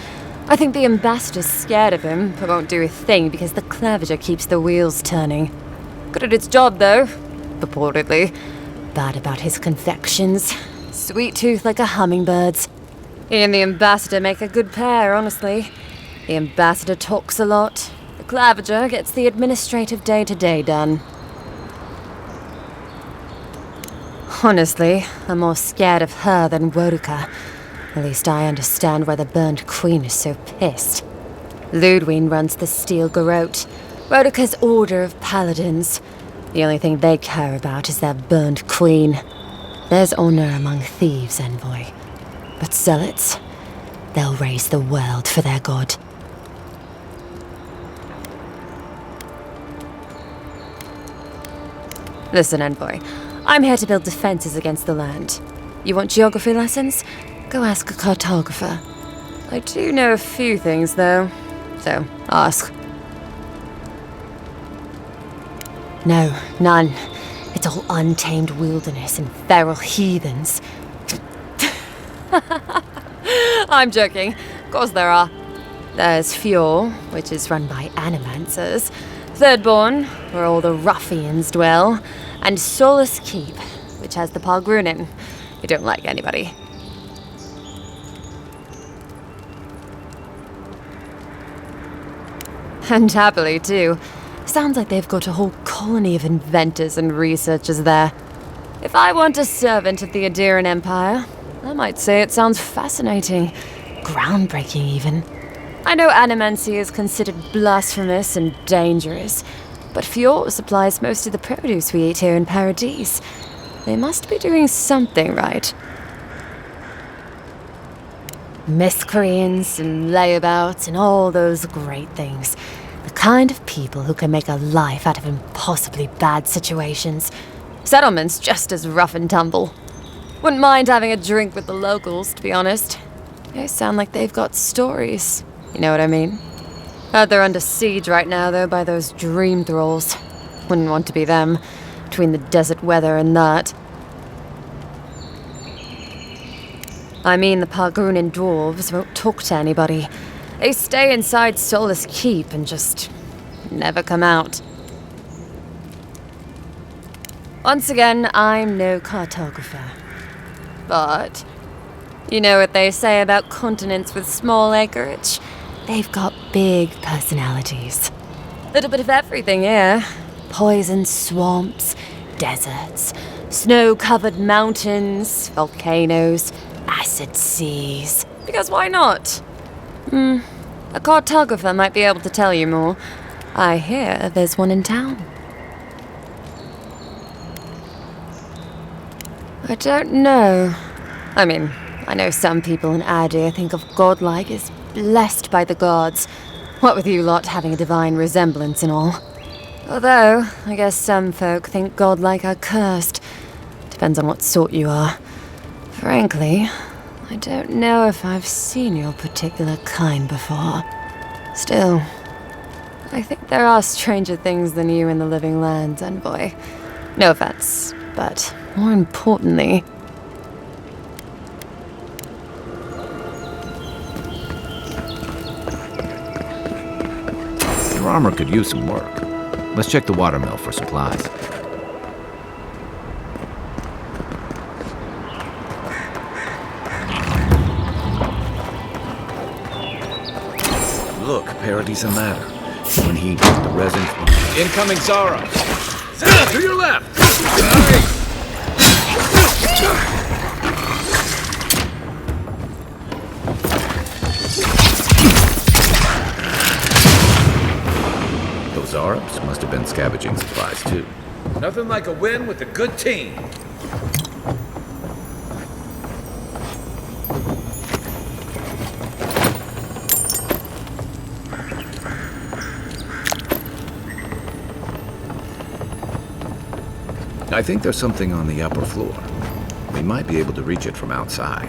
I think the ambassador's scared of him, but won't do a thing because the Clavager keeps the wheels turning. Good at its job, though, purportedly. Bad about his confections. Sweet tooth like a hummingbird's. He and the ambassador make a good pair, honestly. The ambassador talks a lot. The Clavager gets the administrative day-to-day done. Honestly, I'm more scared of her than Wodica. At least I understand why the Burned Queen is so pissed. Ludwig runs the Steel Garrote, Rodica's Order of Paladins. The only thing they care about is their burned queen. There's honor among thieves, Envoy. But zealots, they'll raise the world for their god. Listen, Envoy. I'm here to build defenses against the land. You want geography lessons? Go ask a cartographer. I do know a few things, though. So, ask. No, none. It's all untamed wilderness and feral heathens. I'm joking. Of course there are. There's Fjord, which is run by animancers. Thirdborn, where all the ruffians dwell. And Solus Keep, which has the Pargrunin, who don't like anybody. And happily, too. Sounds like they've got a whole colony of inventors and researchers there. If I want a servant of the Adiran Empire, I might say it sounds fascinating. Groundbreaking, even. I know animancy is considered blasphemous and dangerous, but Fjord supplies most of the produce we eat here in Paradise. They must be doing something right. Miscreants and layabouts and all those great things. The kind of people who can make a life out of impossibly bad situations. Settlements just as rough and tumble. Wouldn't mind having a drink with the locals, to be honest. They sound like they've got stories. You know what I mean? Heard they're under siege right now, though, by those dream thralls. Wouldn't want to be them, between the desert weather and that. I mean, the Pargrunin dwarves won't talk to anybody. They stay inside Solus Keep and just never come out. Once again, I'm no cartographer. But you know what they say about continents with small acreage? They've got big personalities. Little bit of everything here. Poison swamps, deserts, snow-covered mountains, volcanoes, acid seas. Because why not? A cartographer might be able to tell you more. I hear there's one in town. I don't know. I mean, I know some people in Adir think of godlike as blessed by the gods. What with you lot having a divine resemblance and all. Although, I guess some folk think godlike are cursed. Depends on what sort you are. Frankly, I don't know if I've seen your particular kind before. Still, I think there are stranger things than you in the living lands, Envoy. No offense, but more importantly... Your armor could use some work. Let's check the watermill for supplies. Look, Paradise and ladder. When he the resin... Incoming Zara! Zara, to your left! Those Arabs must have been scavenging supplies, too. Nothing like a win with a good team. I think there's something on the upper floor. We might be able to reach it from outside.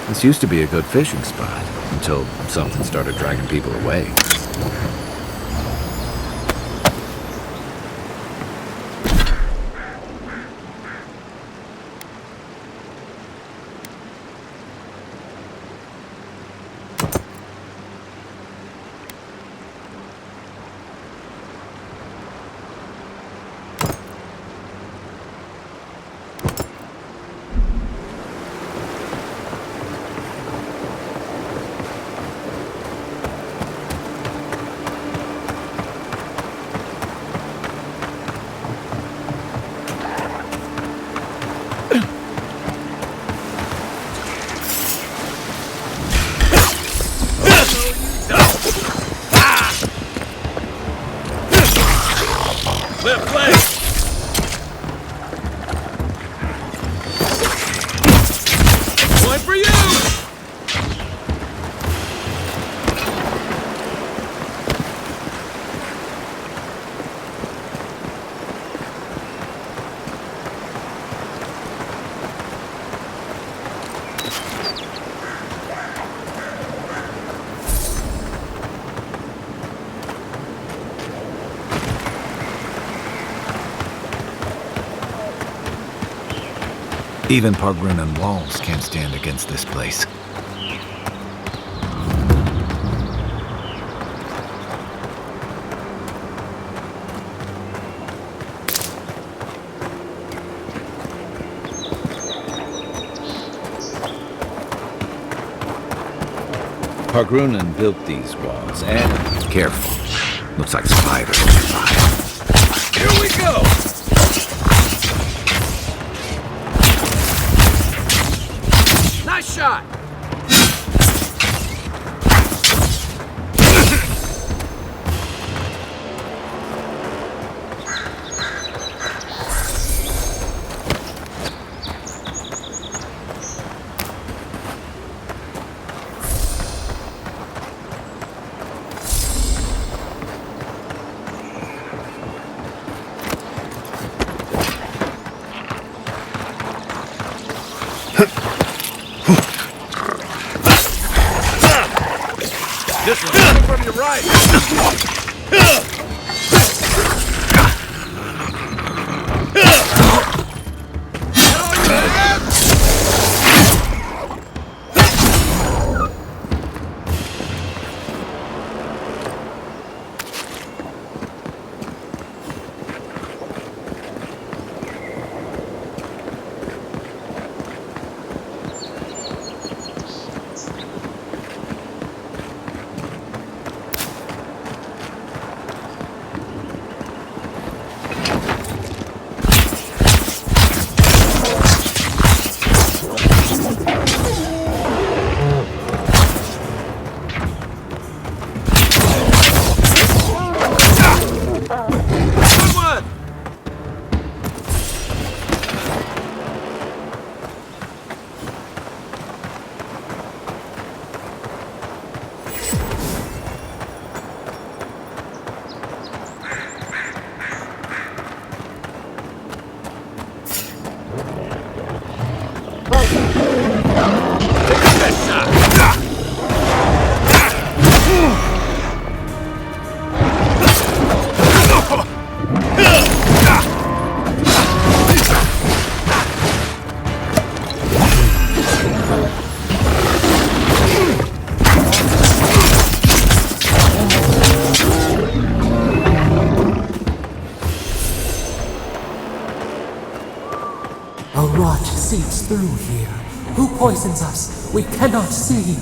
This used to be a good fishing spot, until something started dragging people away. Even Pargrunan walls can't stand against this place. Pargrunan built these walls, and careful, looks like spiders nearby. Here we go! Nice shot! This is coming from your right. A rot seeps through here. Who poisons us? We cannot see.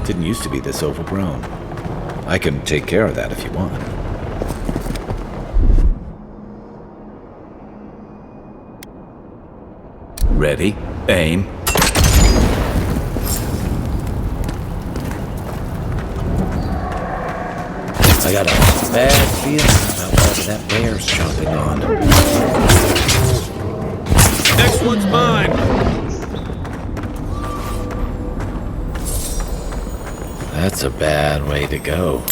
Didn't used to be this overgrown. I can take care of that if you want. Ready, aim. I got a bad feeling about whatever that bear's chomping on. Next one's mine! That's a bad way to go.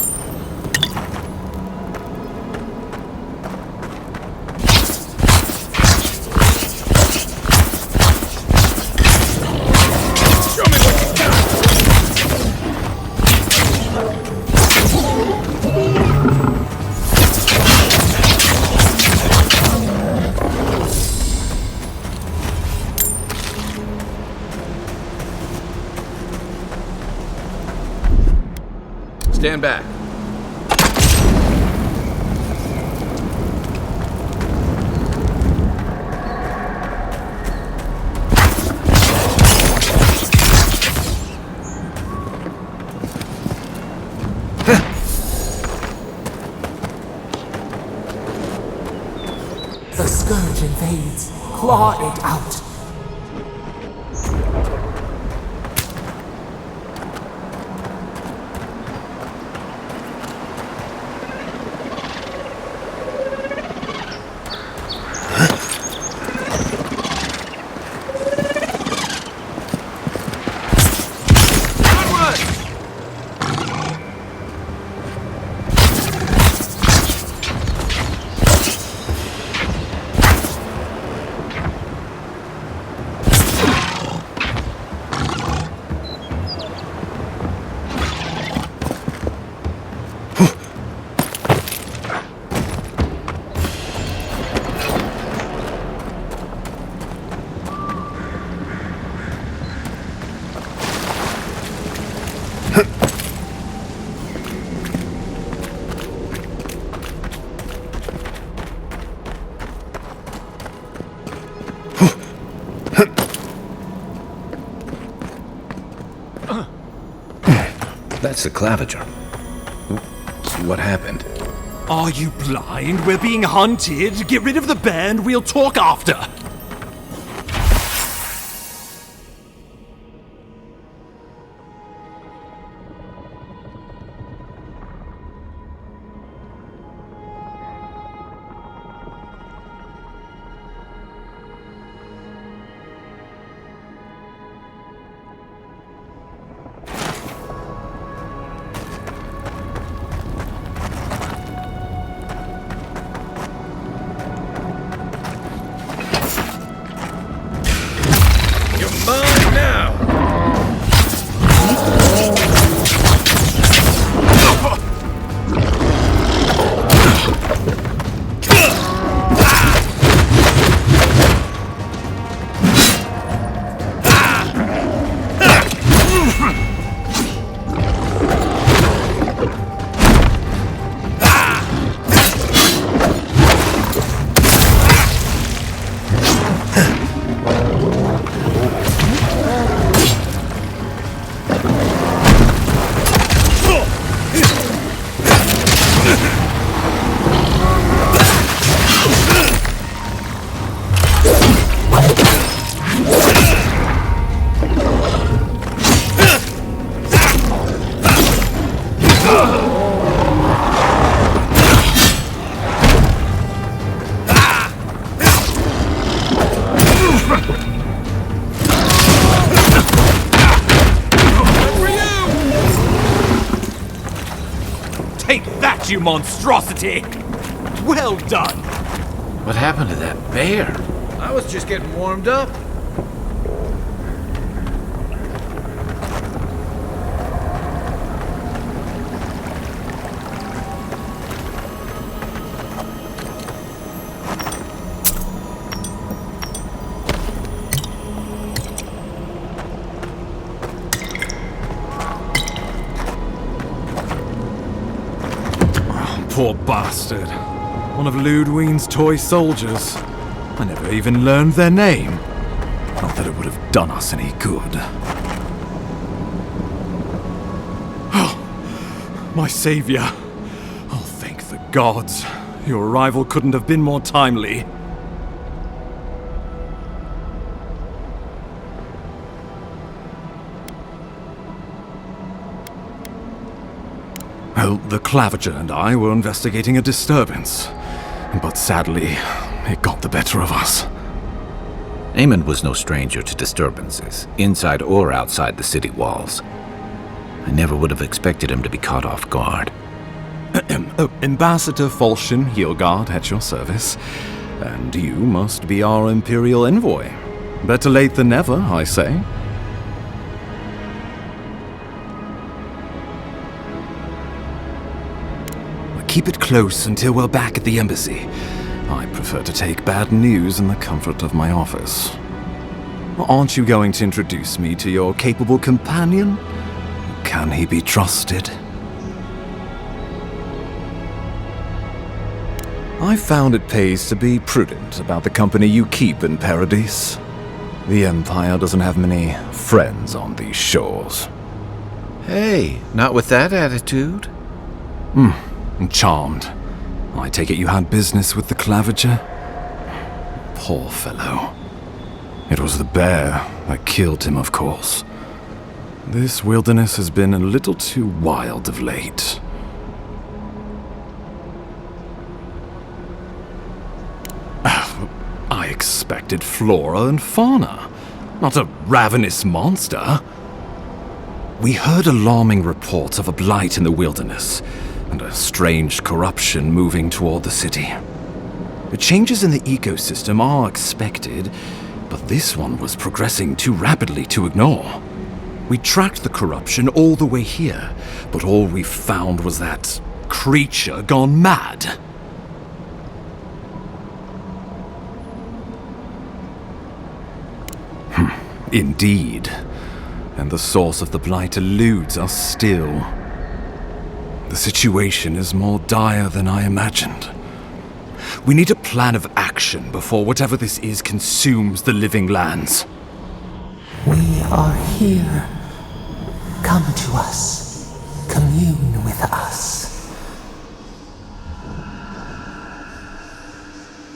Stand back. The scourge invades. Claw it out. That's the claviger. What happened? Are you blind? We're being hunted. Get rid of the bear and we'll talk after. Mine now! Take that, you monstrosity! Well done! What happened to that bear? I was just getting warmed up. Poor bastard. One of Ludwine's toy soldiers. I never even learned their name. Not that it would have done us any good. My savior. Oh, thank the gods. Your arrival couldn't have been more timely. Well, the Claviger and I were investigating a disturbance, but sadly, it got the better of us. Eamon was no stranger to disturbances, inside or outside the city walls. I never would have expected him to be caught off guard. Ambassador Falchion Heelguard at your service, and you must be our Imperial envoy. Better late than never, I say. Keep it close until we're back at the embassy. I prefer to take bad news in the comfort of my office. Aren't you going to introduce me to your capable companion? Can he be trusted? I found it pays to be prudent about the company you keep in Paradise. The Empire doesn't have many friends on these shores. Hey, not with that attitude. I'm charmed. I take it you had business with the Claviger? Poor fellow. It was the bear that killed him, of course. This wilderness has been a little too wild of late. I expected flora and fauna, not a ravenous monster. We heard alarming reports of a blight in the wilderness, and a strange corruption moving toward the city. The changes in the ecosystem are expected, but this one was progressing too rapidly to ignore. We tracked the corruption all the way here, but all we found was that creature gone mad. Indeed. And the source of the blight eludes us still. The situation is more dire than I imagined. We need a plan of action before whatever this is consumes the living lands. We are here. Come to us. Commune with us.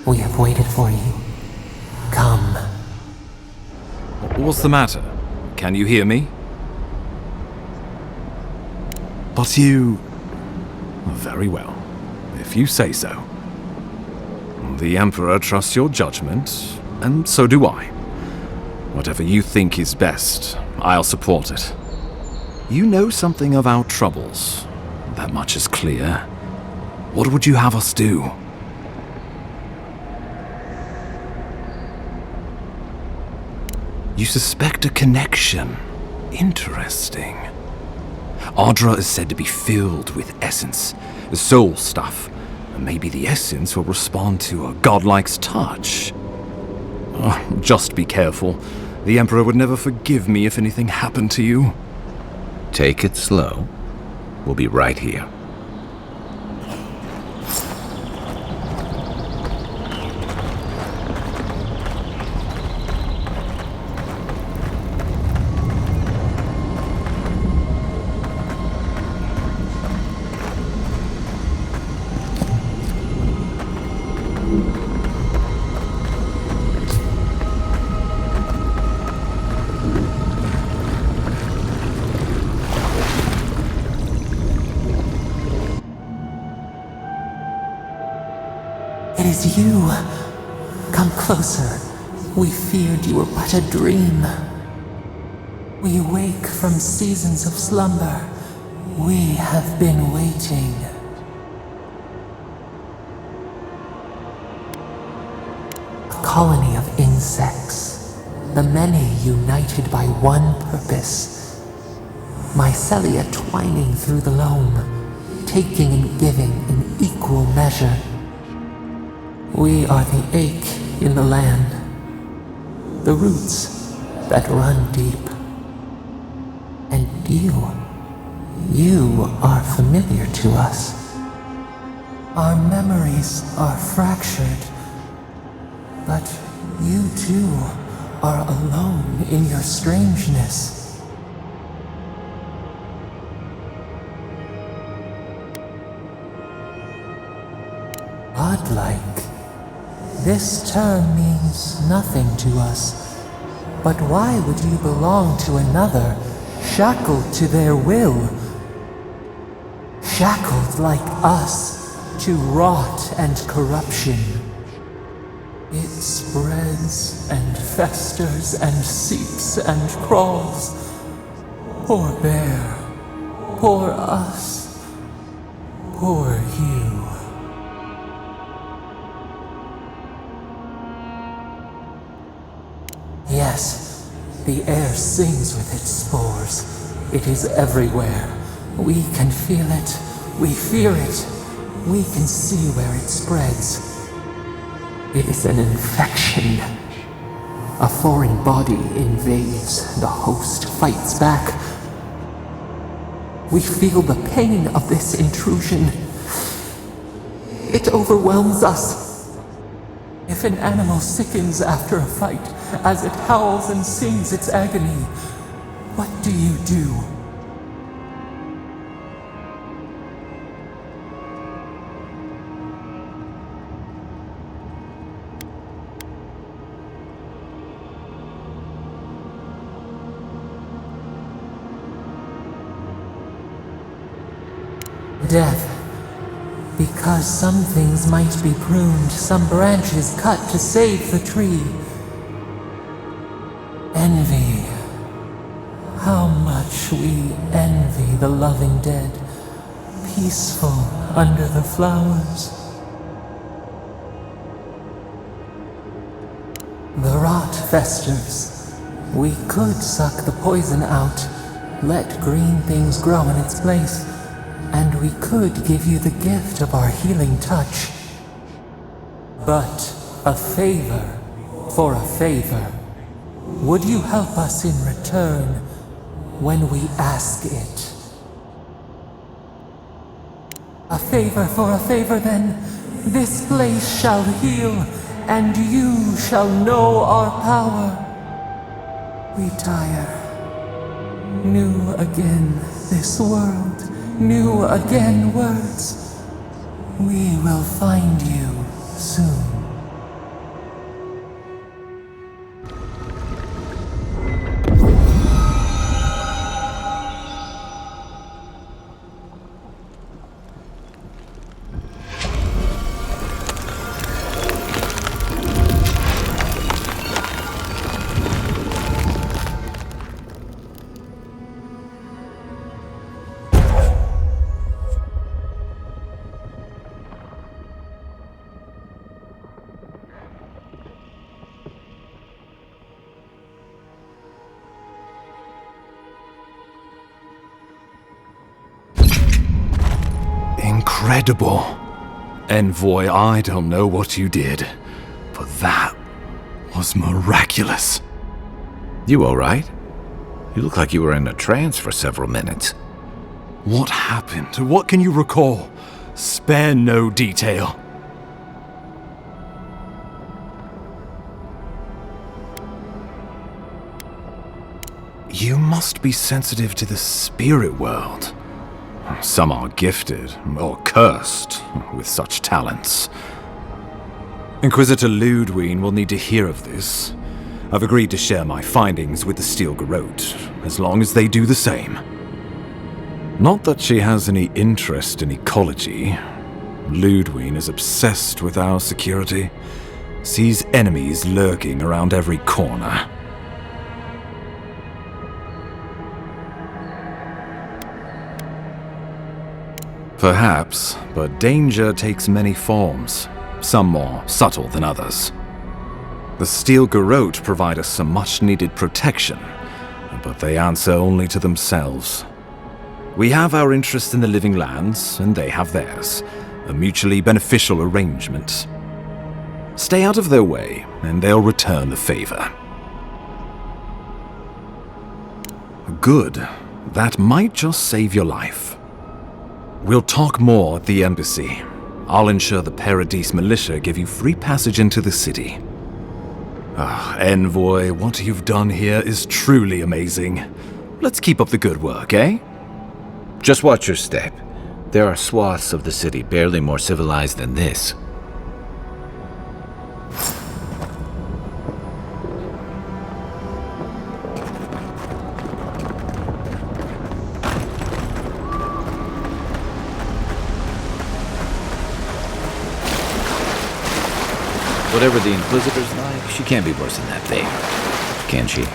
We have waited for you. Come. What's the matter? Can you hear me? But you... Very well, if you say so. The Emperor trusts your judgment, and so do I. Whatever you think is best, I'll support it. You know something of our troubles. That much is clear. What would you have us do? You suspect a connection. Interesting. Ardra is said to be filled with essence, soul stuff, and maybe the essence will respond to a godlike's touch. Just be careful. The Emperor would never forgive me if anything happened to you. Take it slow. We'll be right here. It is you. Come closer. We feared you were but a dream. We awake from seasons of slumber. We have been waiting. A colony of insects. The many united by one purpose. Mycelia twining through the loam, taking and giving in equal measure. We are the ache in the land, the roots that run deep. And you are familiar to us. Our memories are fractured, but you too are alone in your strangeness. godlike. This term means nothing to us. But why would you belong to another, shackled to their will? Shackled like us to rot and corruption. It spreads and festers and seeps and crawls. Poor bear, poor us, poor you. Yes, the air sings with its spores. It is everywhere. We can feel it. We fear it. We can see where it spreads. It is an infection. A foreign body invades. The host fights back. We feel the pain of this intrusion. It overwhelms us. If an animal sickens after a fight, as it howls and sings its agony, what do you do? Death. Because some things might be pruned, some branches cut to save the tree. Envy. How much we envy the loving dead, peaceful under the flowers. The rot festers. We could suck the poison out, let green things grow in its place. And we could give you the gift of our healing touch. But a favor for a favor. Would you help us in return when we ask it? A favor for a favor then. This place shall heal, and you shall know our power. We tire. New again this world. New again words. We will find you soon. Incredible. Envoy, I don't know what you did, but that was miraculous. You alright? You look like you were in a trance for several minutes. What happened? What can you recall? Spare no detail. You must be sensitive to the spirit world. Some are gifted, or cursed, with such talents. Inquisitor Ludwig will need to hear of this. I've agreed to share my findings with the Steel Garrote, as long as they do the same. Not that she has any interest in ecology. Ludwig is obsessed with our security, sees enemies lurking around every corner. Perhaps, but danger takes many forms, some more subtle than others. The Steel Garrote provide us some much-needed protection, but they answer only to themselves. We have our interest in the living lands, and they have theirs, a mutually beneficial arrangement. Stay out of their way, and they'll return the favor. Good. That might just save your life. We'll talk more at the embassy. I'll ensure the Paradise militia give you free passage into the city. Envoy, what you've done here is truly amazing. Let's keep up the good work, eh? Just watch your step. There are swaths of the city barely more civilized than this. Whatever the Inquisitor's like, she can't be worse than that thing, can she?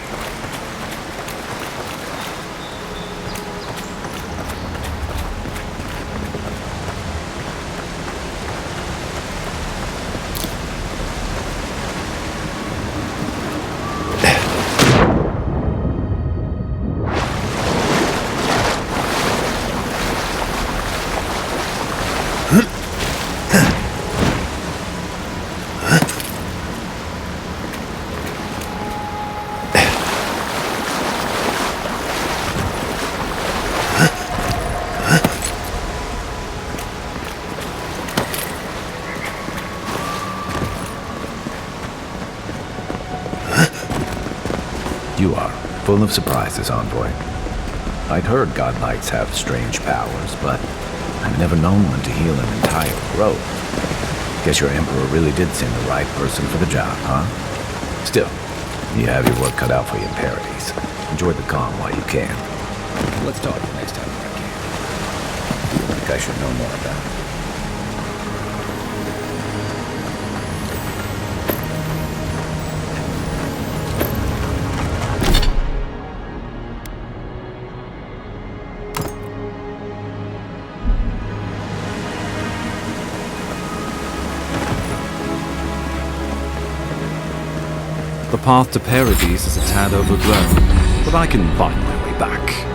You are full of surprises, Envoy. I'd heard godlights have strange powers, but I've never known one to heal an entire grove. Guess your Emperor really did send the right person for the job, huh? Still, you have your work cut out for you in Paradise. Enjoy the calm while you can. Let's talk the next time I can. I feel like I should know more about it. The path to Paradise is a tad overgrown, but I can find my way back.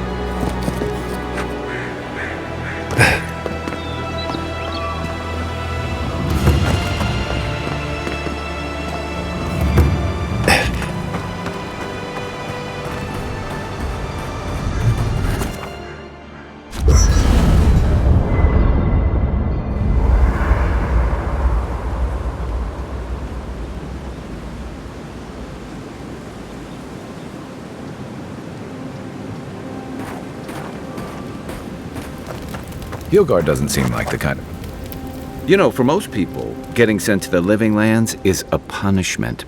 Hilgard doesn't seem like the kind of... You know, for most people, getting sent to the Living Lands is a punishment.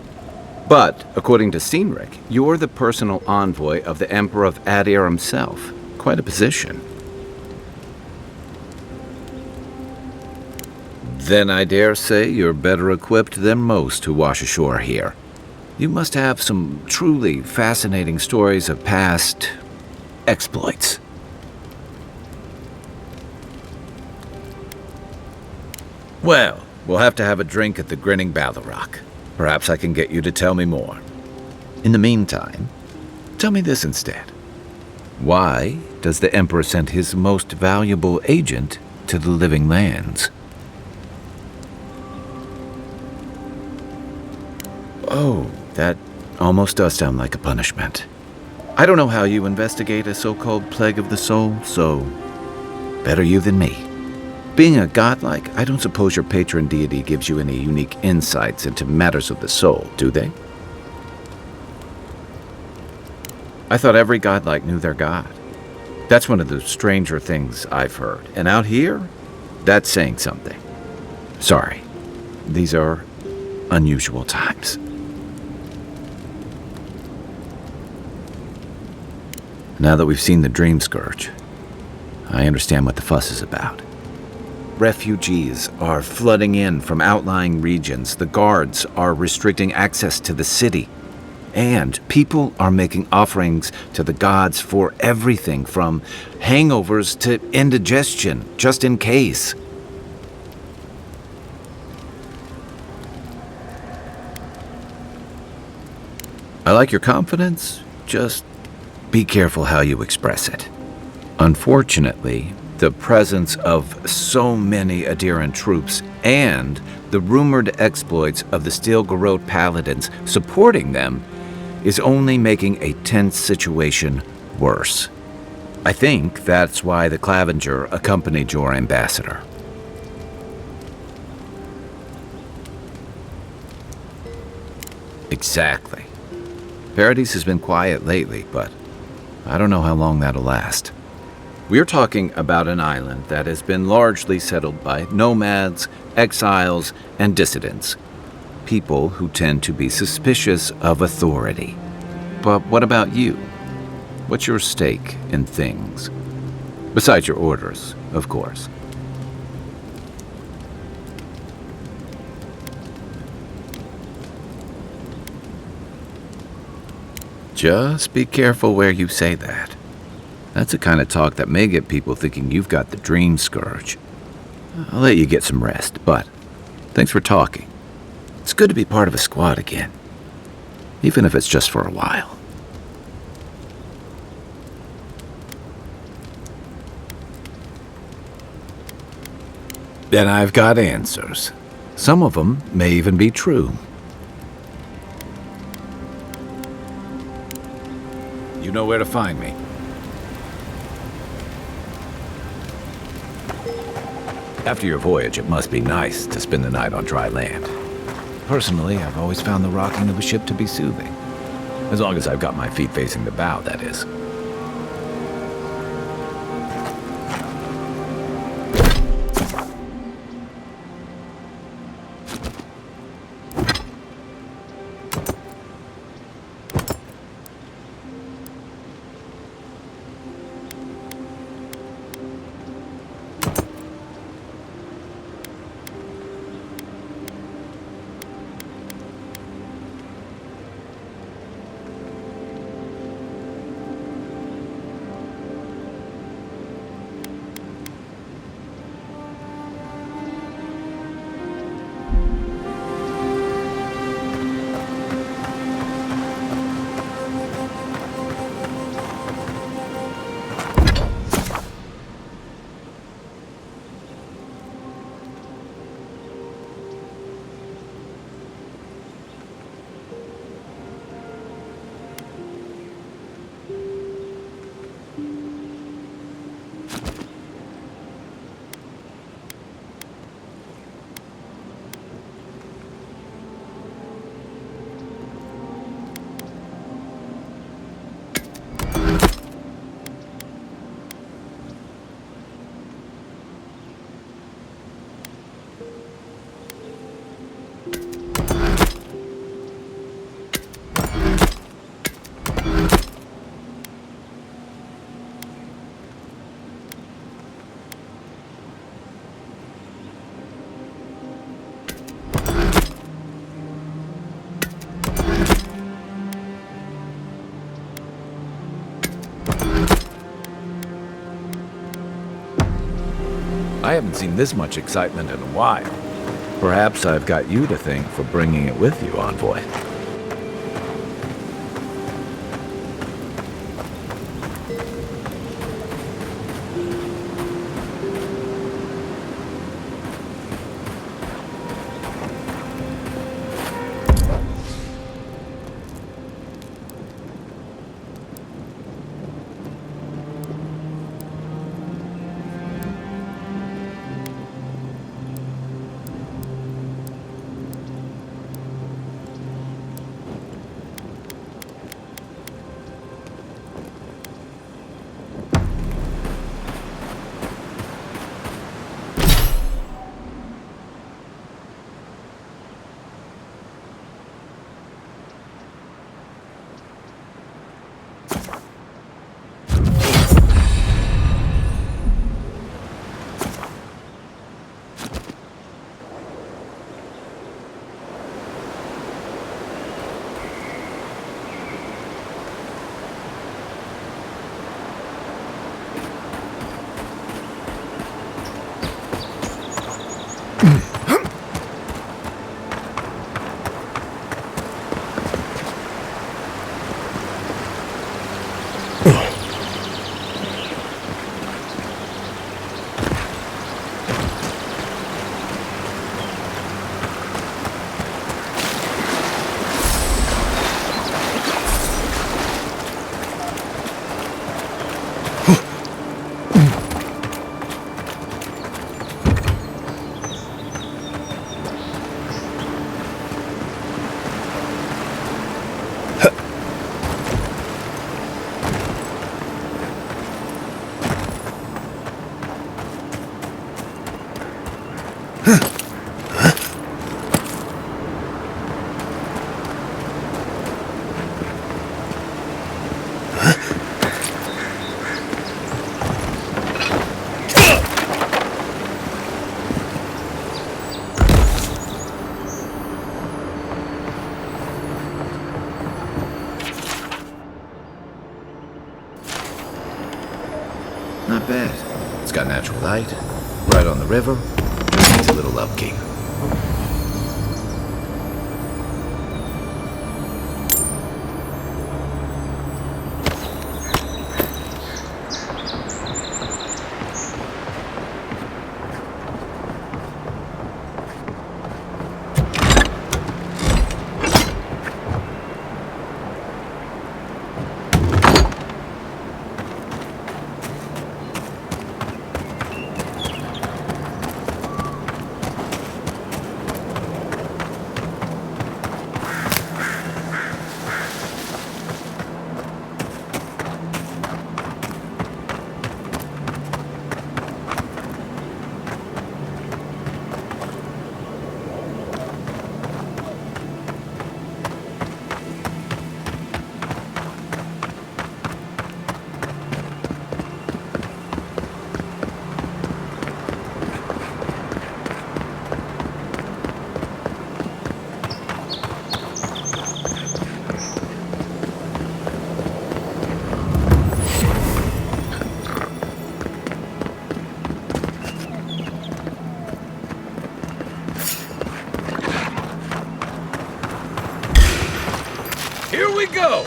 But, according to Cynric, you're the personal envoy of the Emperor of Adir himself. Quite a position. Then I dare say you're better equipped than most who wash ashore here. You must have some truly fascinating stories of past... exploits. Well, we'll have to have a drink at the Grinning Ballarrock. Perhaps I can get you to tell me more. In the meantime, tell me this instead. Why does the Emperor send his most valuable agent to the Living Lands? Oh, that almost does sound like a punishment. I don't know how you investigate a so-called plague of the soul, so better you than me. Being a godlike, I don't suppose your patron deity gives you any unique insights into matters of the soul, do they? I thought every godlike knew their god. That's one of the stranger things I've heard. And out here, that's saying something. Sorry, these are unusual times. Now that we've seen the Dream Scourge, I understand what the fuss is about. Refugees are flooding in from outlying regions. The guards are restricting access to the city. And people are making offerings to the gods for everything from hangovers to indigestion, just in case. I like your confidence, just be careful how you express it. Unfortunately, the presence of so many Adiran troops and the rumored exploits of the Stilgarrote paladins supporting them is only making a tense situation worse. I think that's why the Clavenger accompanied your ambassador. Exactly. Paradise has been quiet lately, but I don't know how long that'll last. We're talking about an island that has been largely settled by nomads, exiles, and dissidents. People who tend to be suspicious of authority. But what about you? What's your stake in things? Besides your orders, of course. Just be careful where you say that. That's the kind of talk that may get people thinking you've got the dream scourge. I'll let you get some rest, but thanks for talking. It's good to be part of a squad again, even if it's just for a while. And I've got answers. Some of them may even be true. You know where to find me. After your voyage, it must be nice to spend the night on dry land. Personally, I've always found the rocking of a ship to be soothing. As long as I've got my feet facing the bow, that is. I haven't seen this much excitement in a while. Perhaps I've got you to thank for bringing it with you, Envoy. bet. It's got natural light, right on the river, just needs a little upkeep. Here we go!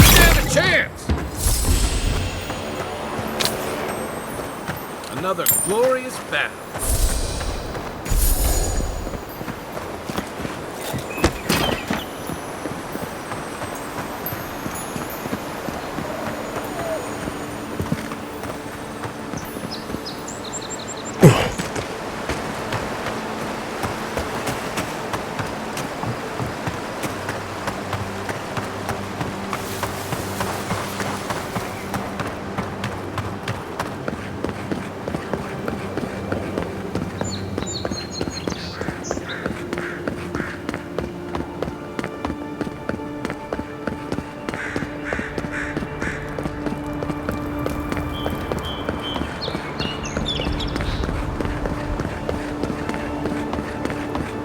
Stand a chance! Another glorious battle.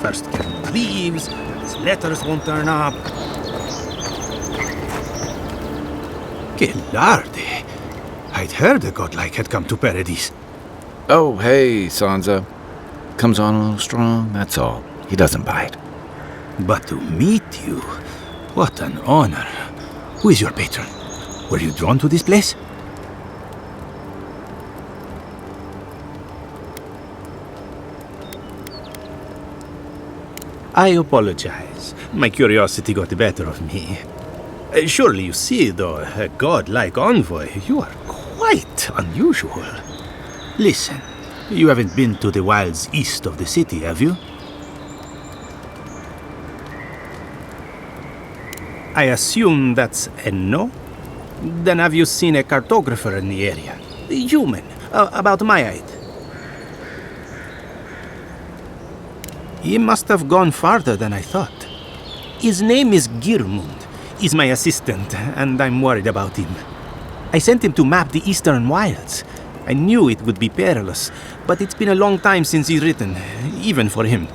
First Cameron leaves, his letters won't turn up. Que larde! I'd heard a godlike had come to Paradise. Oh, hey, Sansa. Comes on a little strong, that's all. He doesn't bite. But to meet you, what an honor. Who is your patron? Were you drawn to this place? I apologize. My curiosity got the better of me. Surely you see, though, a god-like envoy, you are quite unusual. Listen, you haven't been to the wilds east of the city, have you? I assume that's a no? Then have you seen a cartographer in the area? Human, about my height. He must have gone farther than I thought. His name is Girmund. He's my assistant, and I'm worried about him. I sent him to map the eastern wilds. I knew it would be perilous, but it's been a long time since he's written, even for him.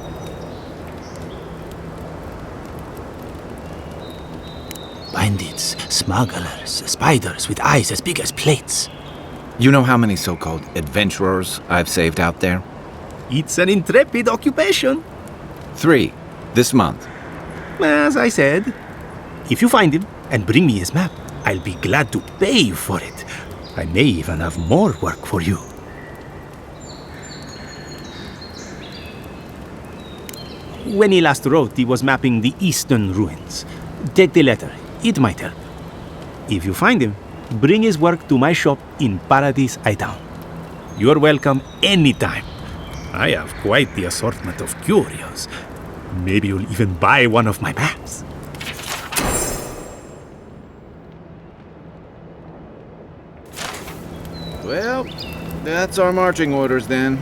Bandits, smugglers, spiders with eyes as big as plates. You know how many so-called adventurers I've saved out there? It's an intrepid occupation. 3, this month. As I said, if you find him and bring me his map, I'll be glad to pay you for it. I may even have more work for you. When he last wrote, he was mapping the eastern ruins. Take the letter. It might help. If you find him, bring his work to my shop in Paradise Town. You're welcome anytime. I have quite the assortment of curios. Maybe you'll even buy one of my maps. Well, that's our marching orders then.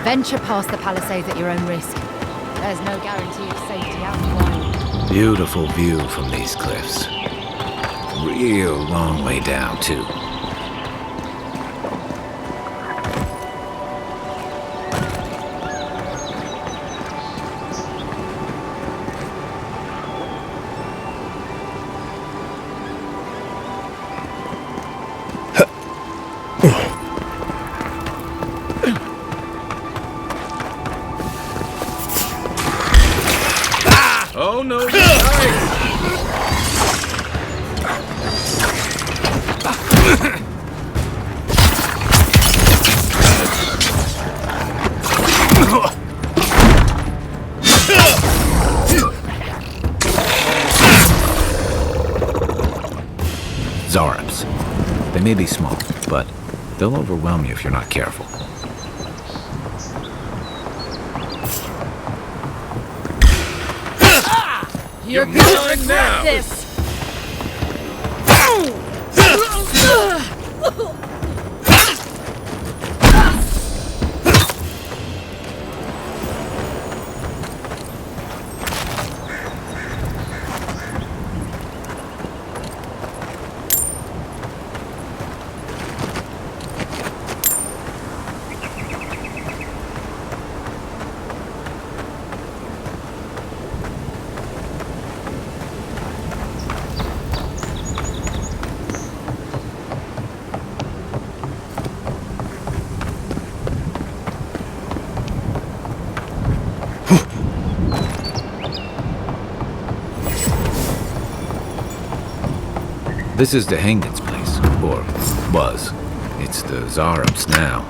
Venture past the palisades at your own risk. There's no guarantee of safety out in the wild. Beautiful view from these cliffs. Real long way down, too. Oh no! Zarabs. They may be small, but they'll overwhelm you if you're not careful. You're gonna regret this! This is Dehangan's place, or was. It's the Zarabs now.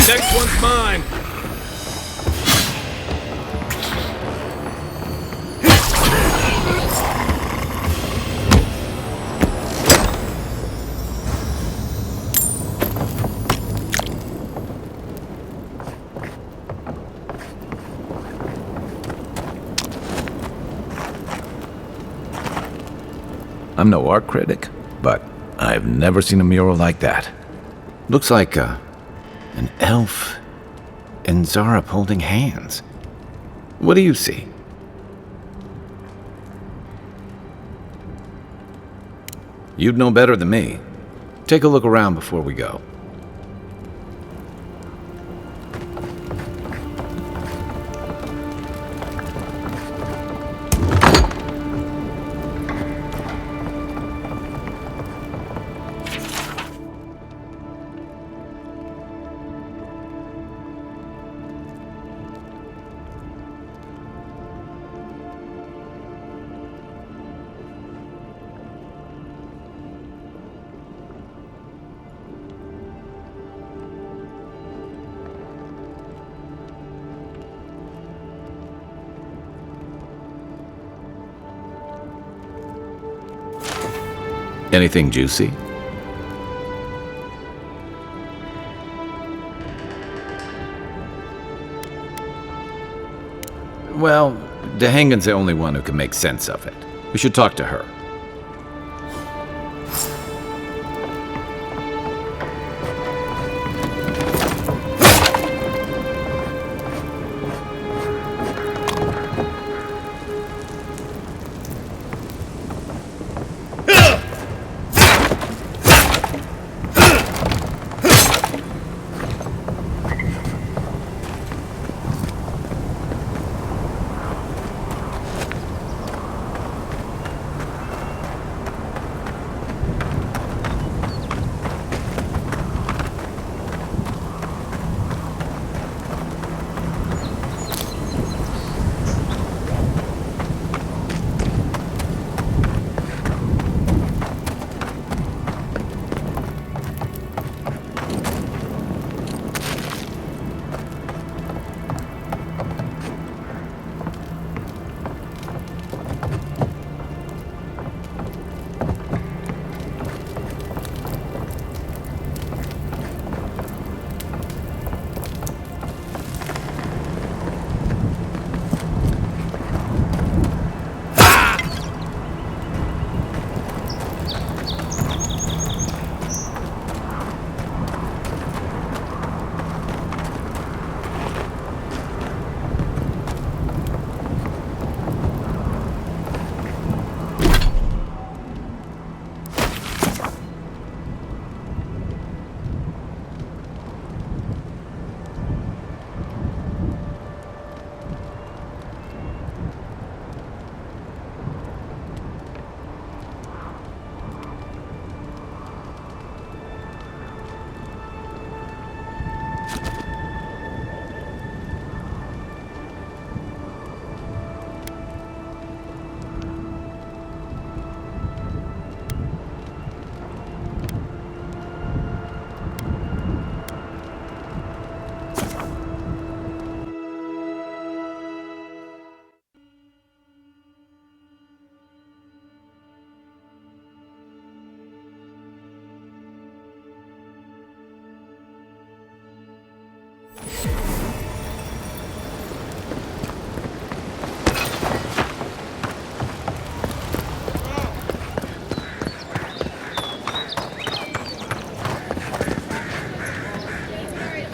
Next one's mine! I'm no art critic, but I've never seen a mural like that. Looks like an elf and Zarab holding hands. What do you see? You'd know better than me. Take a look around before we go. Anything juicy? Well, Dehangan's the only one who can make sense of it. We should talk to her.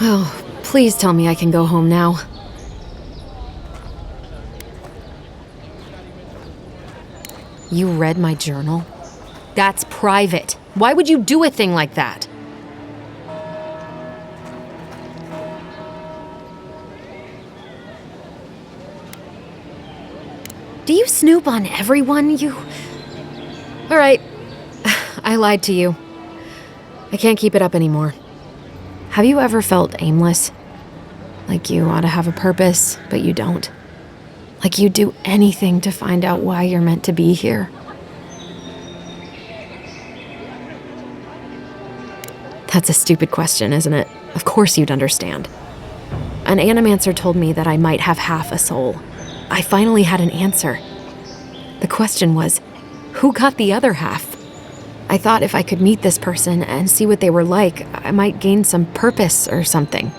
Oh, please tell me I can go home now. You read my journal? That's private. Why would you do a thing like that? Do you snoop on everyone? All right. I lied to you. I can't keep it up anymore. Have you ever felt aimless? Like you ought to have a purpose, but you don't? Like you'd do anything to find out why you're meant to be here? That's a stupid question, isn't it? Of course you'd understand. An animancer told me that I might have half a soul. I finally had an answer. The question was, who got the other half? I thought if I could meet this person and see what they were like, I might gain some purpose or something.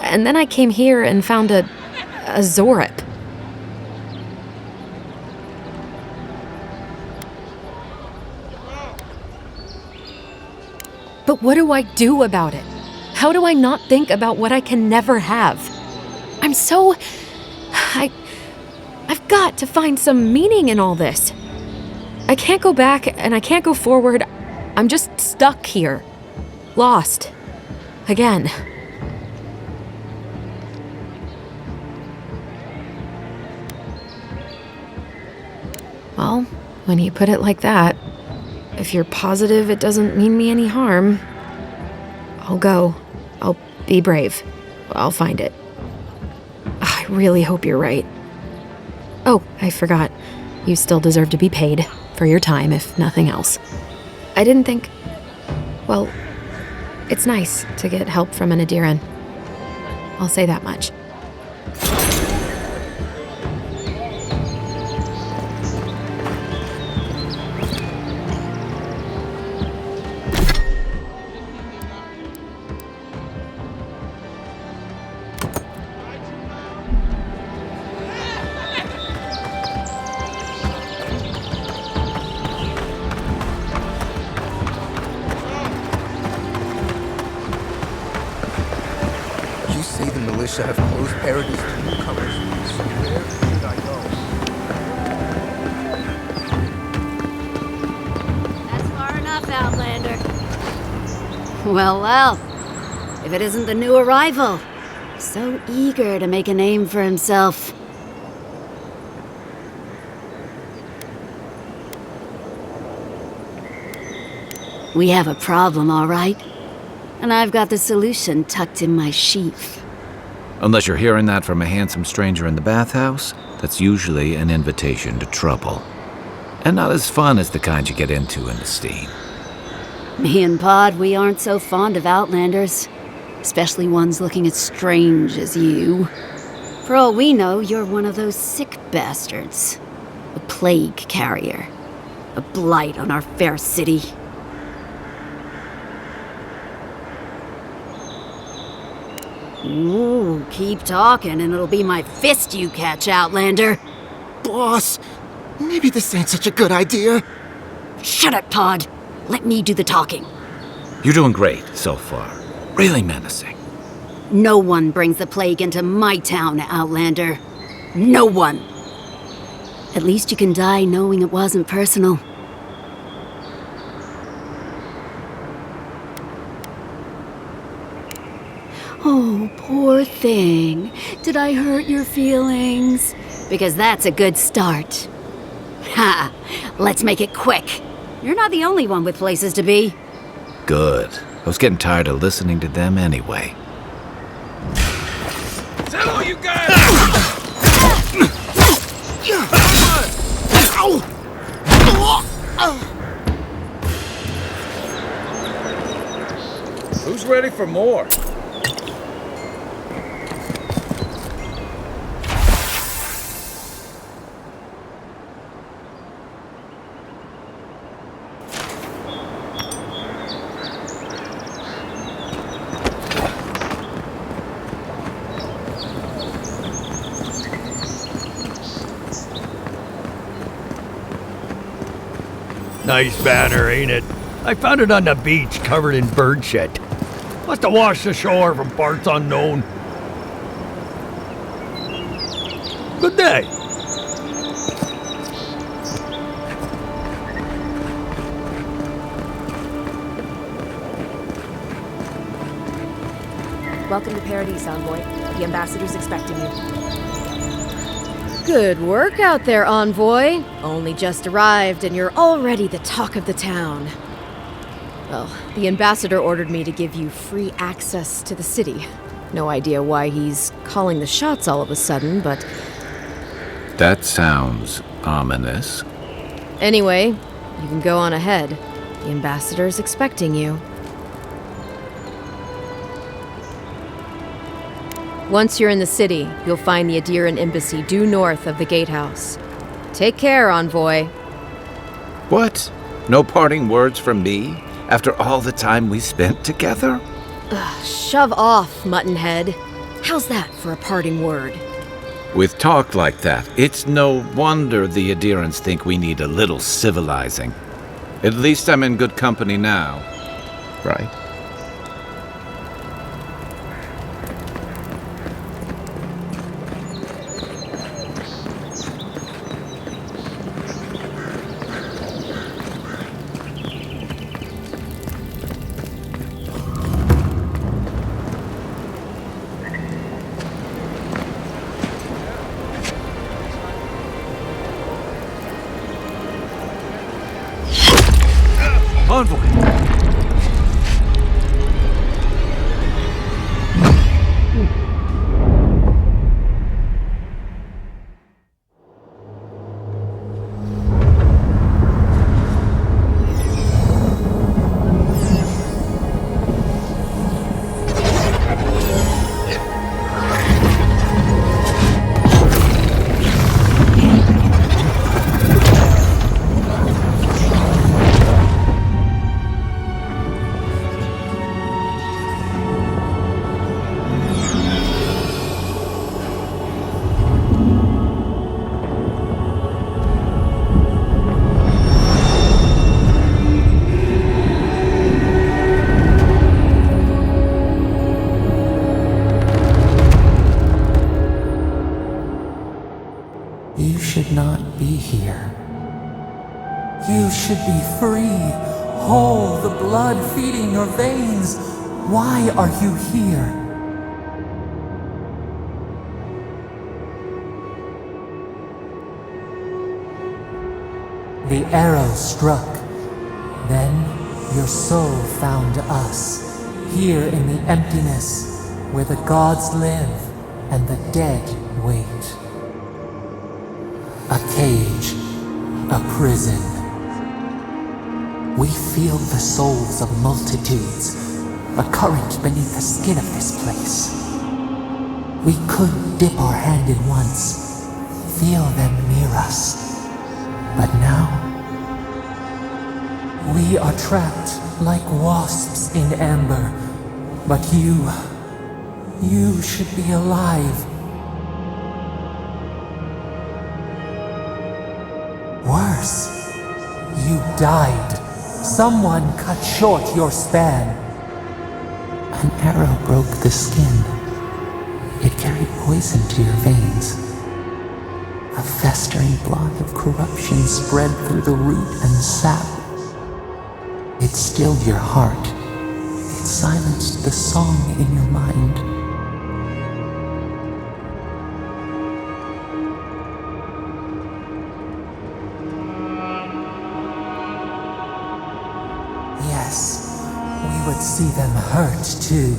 And then I came here and found a Zorip. But what do I do about it? How do I not think about what I can never have? I've got to find some meaning in all this. I can't go back and I can't go forward. I'm just stuck here. Lost. Again. Well, when you put it like that, if you're positive it doesn't mean me any harm, I'll go. I'll be brave. I'll find it. I really hope you're right. Oh, I forgot. You still deserve to be paid for your time, if nothing else. I didn't think... Well, it's nice to get help from an Adiran. I'll say that much. Have closed Paradise to newcomers. So where should I go? That's far enough, Outlander. Well. If it isn't the new arrival. So eager to make a name for himself. We have a problem, all right? And I've got the solution tucked in my sheath. Unless you're hearing that from a handsome stranger in the bathhouse, that's usually an invitation to trouble. And not as fun as the kind you get into in the steam. Me and Pod, we aren't so fond of Outlanders. Especially ones looking as strange as you. For all we know, you're one of those sick bastards. A plague carrier. A blight on our fair city. Ooh, keep talking and it'll be my fist you catch, Outlander. Boss, maybe this ain't such a good idea. Shut it, Pod. Let me do the talking. You're doing great so far. Really menacing. No one brings the plague into my town, Outlander. No one. At least you can die knowing it wasn't personal. Oh, poor thing. Did I hurt your feelings? Because that's a good start. Ha! Let's make it quick. You're not the only one with places to be. Good. I was getting tired of listening to them anyway. Is that all you got? Who's ready for more? Nice banner, ain't it? I found it on the beach, covered in bird shit. Must have washed ashore from parts unknown. Good day. Welcome to Paradise, Envoy. The ambassador's expecting you. Good work out there, Envoy. Only just arrived and you're already the talk of the town. Well, the ambassador ordered me to give you free access to the city. No idea why he's calling the shots all of a sudden, but... That sounds ominous. Anyway, you can go on ahead. The ambassador's expecting you. Once you're in the city, you'll find the Adiran embassy due north of the gatehouse. Take care, Envoy. What? No parting words from me? After all the time we spent together? Ugh, shove off, Muttonhead. How's that for a parting word? With talk like that, it's no wonder the Adirans think we need a little civilizing. At least I'm in good company now, right? Envoy! You should not be here. You should be free, whole, the blood feeding your veins. Why are you here? The arrow struck. Then your soul found us, here in the emptiness, where the gods live and the dead wait. A cage, a prison. We feel the souls of multitudes, a current beneath the skin of this place. We could dip our hand in once, feel them near us. But now, we are trapped like wasps in amber. But you should be alive. Worse, you died. Someone cut short your span. An arrow broke the skin. It carried poison to your veins. A festering blot of corruption spread through the root and sap. It stilled your heart. It silenced the song in your mind. Yes, we would see them hurt too,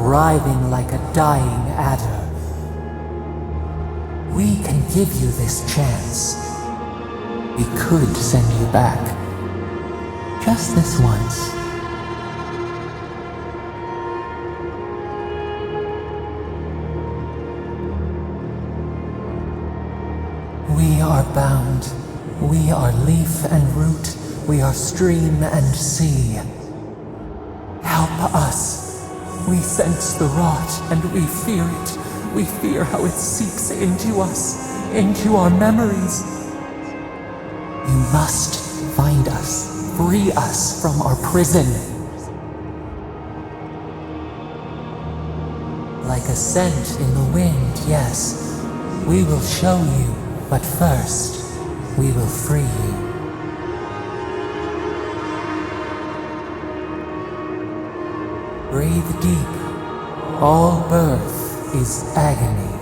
writhing like a dying adder. We can give you this chance. We could send you back. Just this once. We are bound. We are leaf and root. We are stream and sea. Help us. We sense the rot and we fear it. We fear how it seeps into us, into our memories. You must find us, free us from our prison. like a scent in the wind, yes. We will show you, but first, we will free you. Breathe deep. All birth is agony.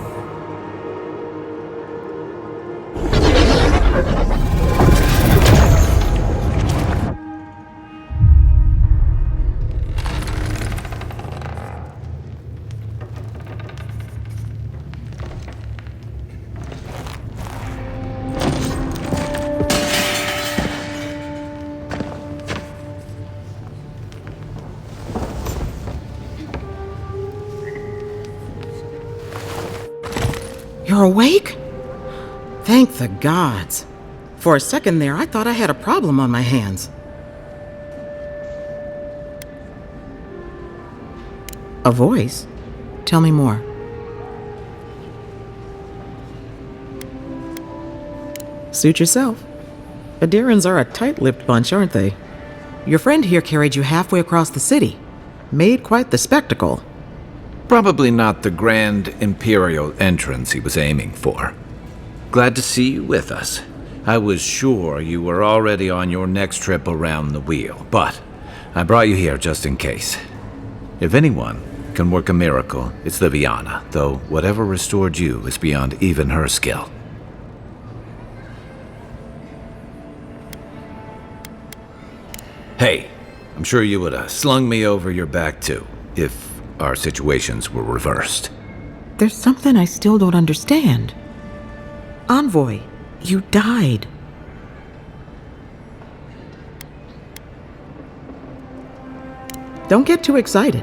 You're awake? Thank the gods. For a second there, I thought I had a problem on my hands. A voice? Tell me more. Suit yourself. Adirans are a tight-lipped bunch, aren't they? Your friend here carried you halfway across the city. Made quite the spectacle. Probably not the grand imperial entrance he was aiming for. Glad to see you with us. I was sure you were already on your next trip around the wheel, but I brought you here just in case. If anyone can work a miracle, it's Liviana, though whatever restored you is beyond even her skill. Hey, I'm sure you would have slung me over your back too, if our situations were reversed. There's something I still don't understand. Envoy, you died. Don't get too excited.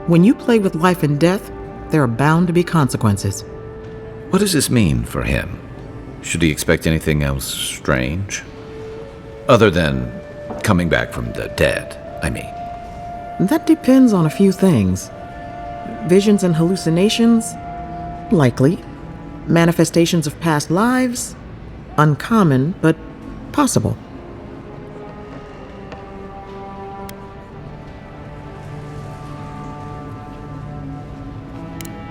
When you play with life and death, there are bound to be consequences. What does this mean for him? Should he expect anything else strange? Other than coming back from the dead, I mean. That depends on a few things. Visions and hallucinations? Likely. Manifestations of past lives? Uncommon, but possible.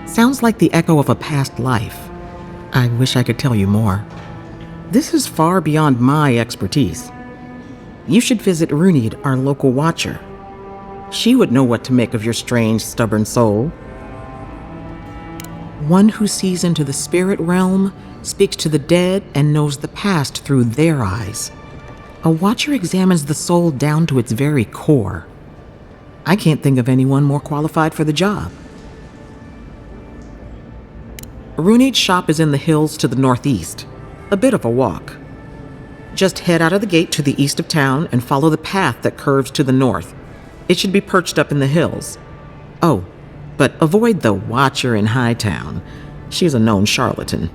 Sounds like the echo of a past life. I wish I could tell you more. This is far beyond my expertise. You should visit Runid, our local watcher. She would know what to make of your strange, stubborn soul. One who sees into the spirit realm, speaks to the dead, and knows the past through their eyes. A watcher examines the soul down to its very core. I can't think of anyone more qualified for the job. Runid's shop is in the hills to the northeast. A bit of a walk. Just head out of the gate to the east of town and follow the path that curves to the north. It should be perched up in the hills. Oh, but avoid the Watcher in Hightown. She's a known charlatan.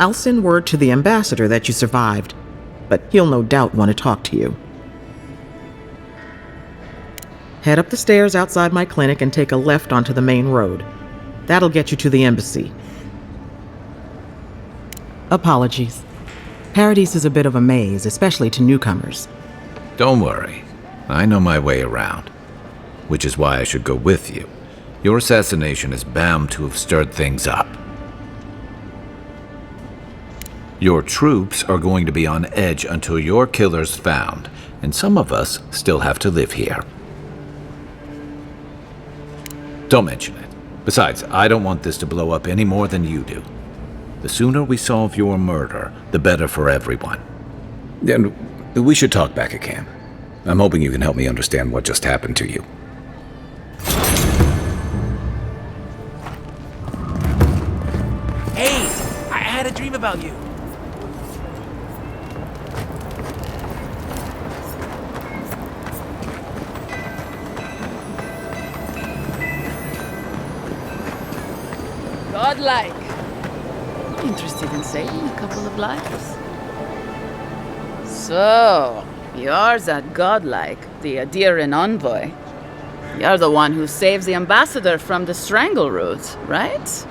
I'll send word to the ambassador that you survived, but he'll no doubt want to talk to you. Head up the stairs outside my clinic and take a left onto the main road. That'll get you to the embassy. Apologies. Paradise is a bit of a maze, especially to newcomers. Don't worry. I know my way around. Which is why I should go with you. Your assassination is bound to have stirred things up. Your troops are going to be on edge until your killer's found, and some of us still have to live here. Don't mention it. Besides, I don't want this to blow up any more than you do. The sooner we solve your murder, the better for everyone. And we should talk back again. I'm hoping you can help me understand what just happened to you. Hey, I had a dream about you. Godlike. Interested in saving a couple of lives? So, you're that godlike, the Adiran envoy. You're the one who saves the ambassador from the strangle root, right?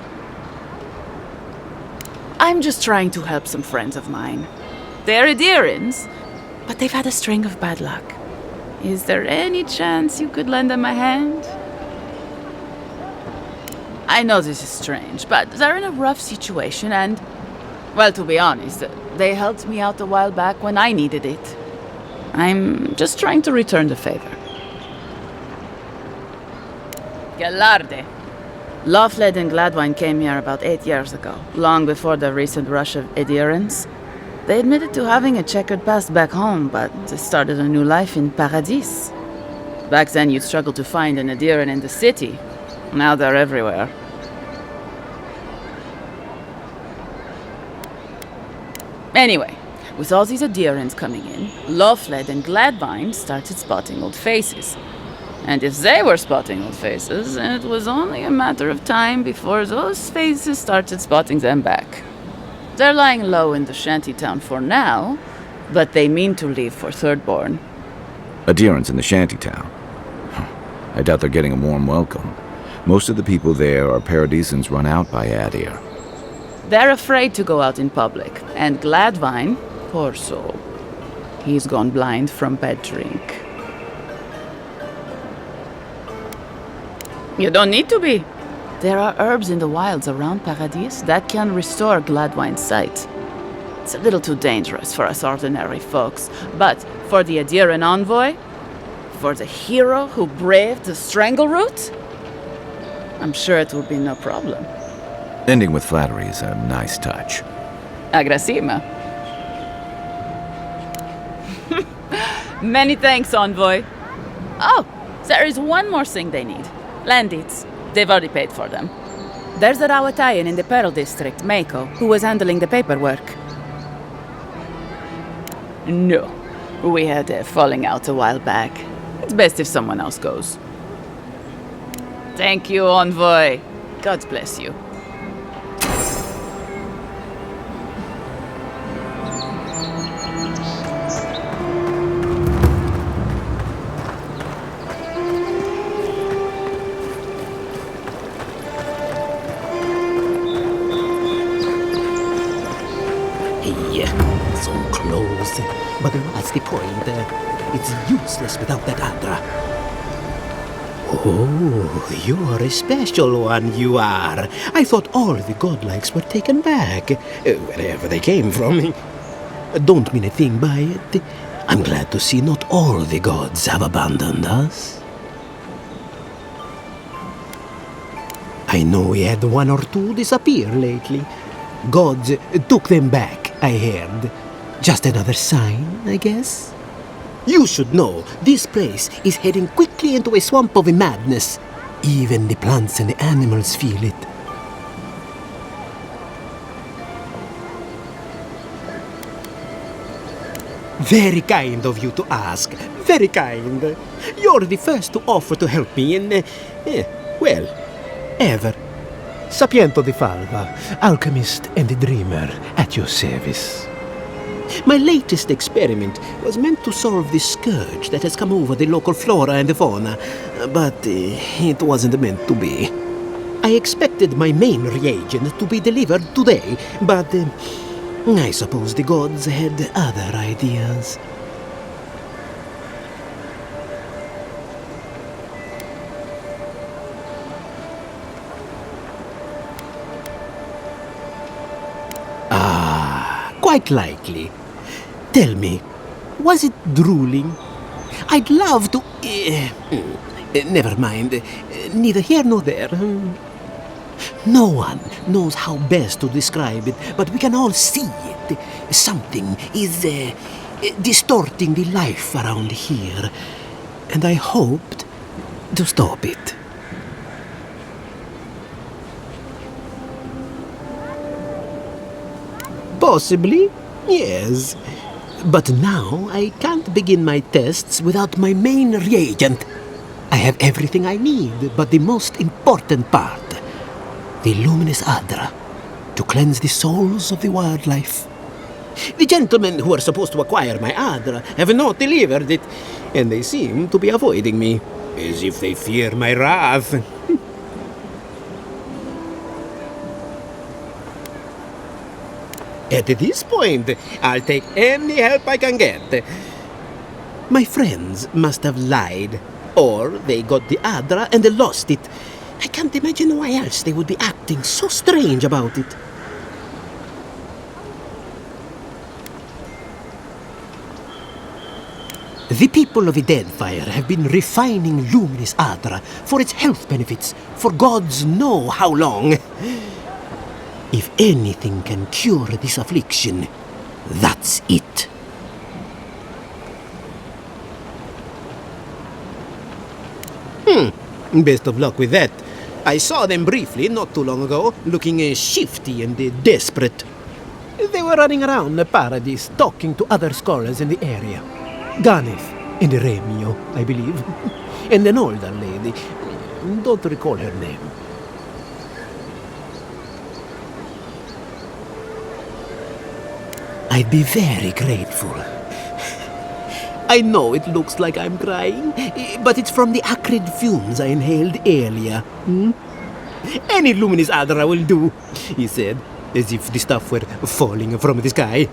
I'm just trying to help some friends of mine. They're Adirans, but they've had a string of bad luck. Is there any chance you could lend them a hand? I know this is strange, but they're in a rough situation and, well, to be honest, they helped me out a while back when I needed it. I'm just trying to return the favor. Galarde. Lawfled and Gladwine came here about 8 years ago, long before the recent rush of adherents. They admitted to having a checkered past back home, but they started a new life in Paradis. Back then, you'd struggle to find an adherent in the city. Now they're everywhere. Anyway, with all these adherents coming in, Lawfled and Gladwine started spotting old faces. And if they were spotting old faces, it was only a matter of time before those faces started spotting them back. They're lying low in the shantytown for now, but they mean to leave for Thirdborn. Adherents in the shantytown. I doubt they're getting a warm welcome. Most of the people there are Paradisans run out by Adir. They're afraid to go out in public, and Gladwine, poor soul, he's gone blind from bad drink. You don't need to be. There are herbs in the wilds around Paradis that can restore Gladwine's sight. It's a little too dangerous for us ordinary folks, but for the Adhiran envoy, for the hero who braved the strangle route, I'm sure it will be no problem. Ending with flattery is a nice touch. Agrasima. Many thanks, envoy. Oh, there is one more thing they need. Land deeds. They've already paid for them. There's a Rawatayan in the Pearl District, Mako, who was handling the paperwork. No. We had a falling out a while back. It's best if someone else goes. Thank you, envoy. God bless you. So close. But what's the point? It's useless without that Adra. Oh, you're a special one, you are. I thought all the godlikes were taken back, wherever they came from. Don't mean a thing by it. I'm glad to see not all the gods have abandoned us. I know we had one or two disappear lately. Gods took them back, I heard. Just another sign, I guess? You should know, this place is heading quickly into a swamp of madness. Even the plants and the animals feel it. Very kind of you to ask. Very kind. You're the first to offer to help me in, well, ever. Sapiento di Falva, alchemist and dreamer, at your service. My latest experiment was meant to solve the scourge that has come over the local flora and fauna, but it wasn't meant to be. I expected my main reagent to be delivered today, but I suppose the gods had other ideas. Quite likely. Tell me, was it drooling? I'd love to... never mind. Neither here nor there. No one knows how best to describe it, but we can all see it. Something is distorting the life around here, and I hoped to stop it. Possibly, yes. But now I can't begin my tests without my main reagent. I have everything I need, but the most important part, the luminous Adra, to cleanse the souls of the wildlife. The gentlemen who are supposed to acquire my Adra have not delivered it, and they seem to be avoiding me, as if they fear my wrath. At this point, I'll take any help I can get. My friends must have lied, or they got the Adra and lost it. I can't imagine why else they would be acting so strange about it. The people of the Deadfire have been refining Luminis Adra for its health benefits for gods know how long. If anything can cure this affliction, that's it. Best of luck with that. I saw them briefly not too long ago, looking shifty and desperate. They were running around the Paradise, talking to other scholars in the area. Ganef and Remio, I believe. And an older lady. Don't recall her name. I'd be very grateful. I know it looks like I'm crying, but it's from the acrid fumes I inhaled earlier. Any luminous Adra will do, he said, as if the stuff were falling from the sky.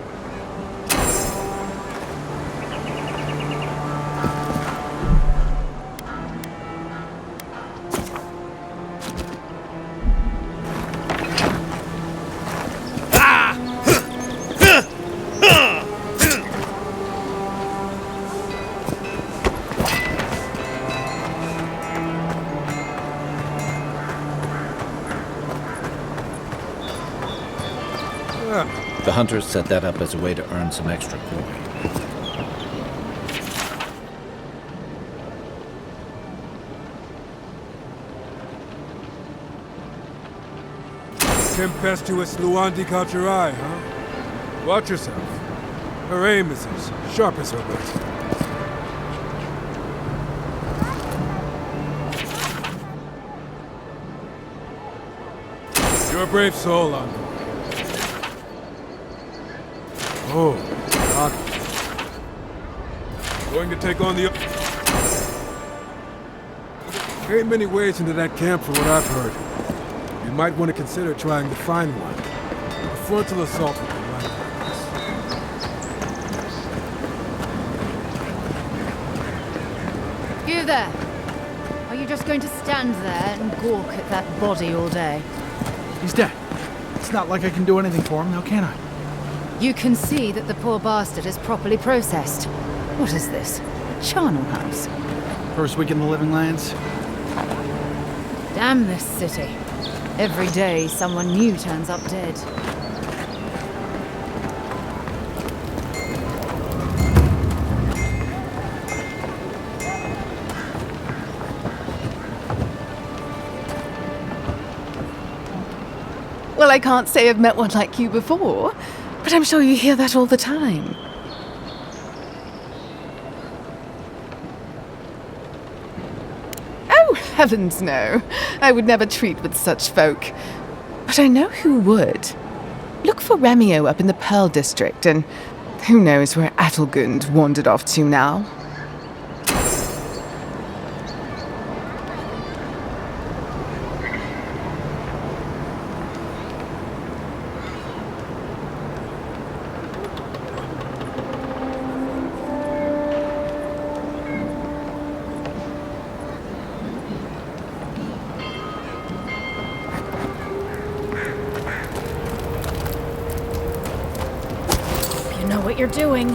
The hunters set that up as a way to earn some extra coin. Tempestuous Luandi Culturai, huh? Watch yourself. Her aim is as sharp as her wit. You're a brave soul, Andor. Oh, hockey. Going to take on the... There ain't many ways into that camp from what I've heard. You might want to consider trying to find one. A frontal assault would be my purpose. You there! Are you just going to stand there and gawk at that body all day? He's dead. It's not like I can do anything for him, now can I? You can see that the poor bastard is properly processed. What is this? Charnel House? First week in the Living Lands. Damn this city. Every day someone new turns up dead. Well, I can't say I've met one like you before, but I'm sure you hear that all the time. Oh, heavens no. I would never treat with such folk. But I know who would. Look for Remio up in the Pearl District, and who knows where Adelgund wandered off to now. You know what you're doing.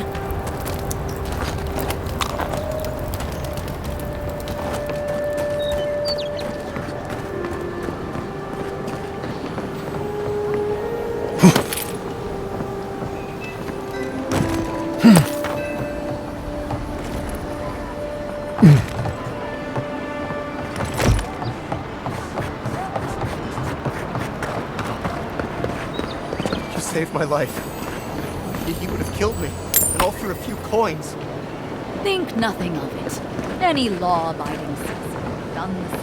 You saved my life. He would have killed me, and all for a few coins. Think nothing of it. Any law-abiding citizen would have done the same.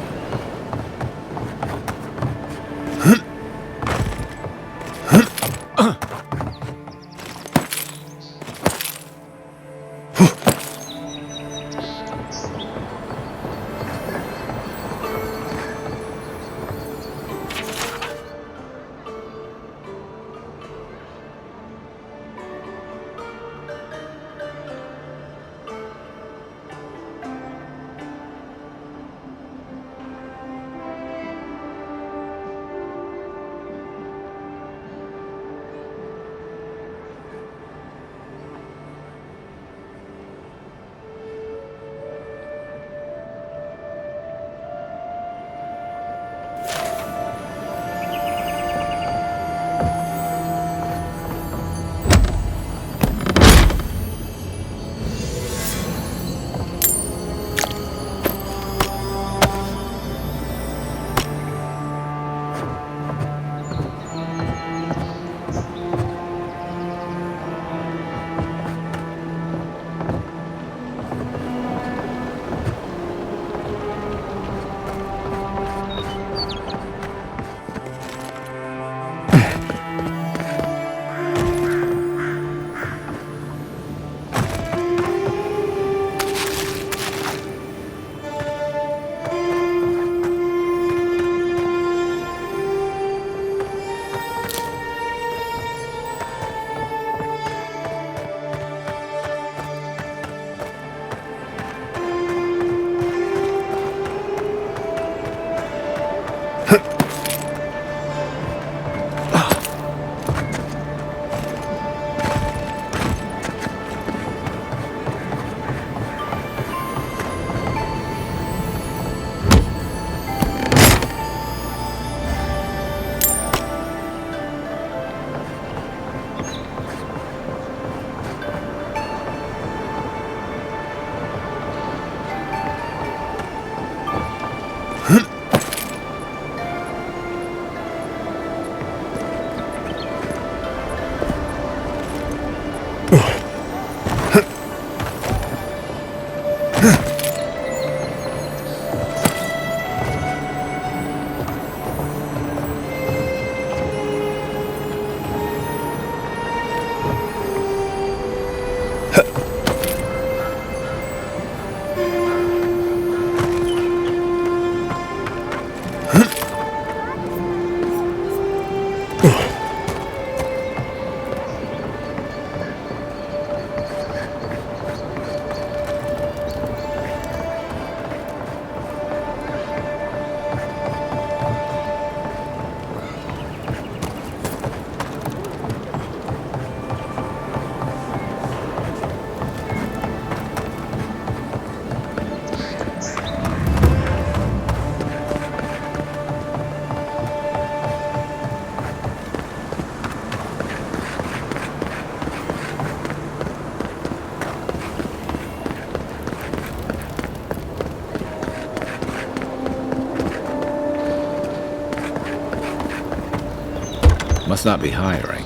Must not be hiring.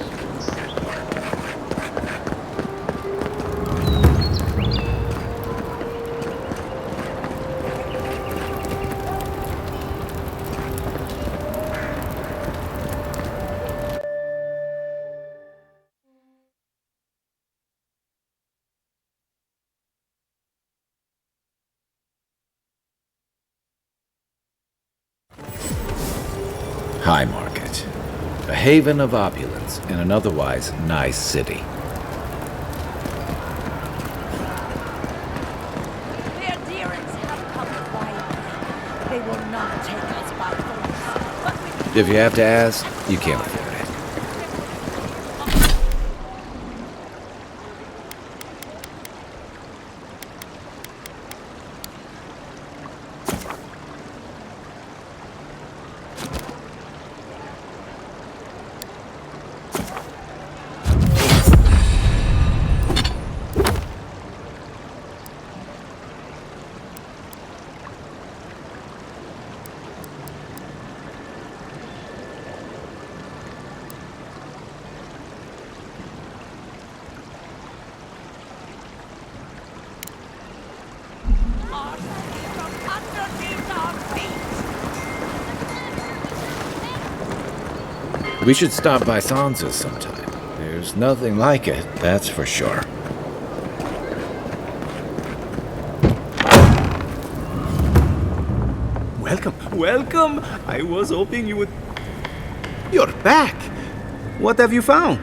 High Market. A haven of opulence in an otherwise nice city. The adherents have come quietly. They will not take us by force. But If you have to ask, you can't afford it. We should stop by Sansa's sometime. There's nothing like it, that's for sure. Welcome, welcome! I was hoping you would... You're back! What have you found?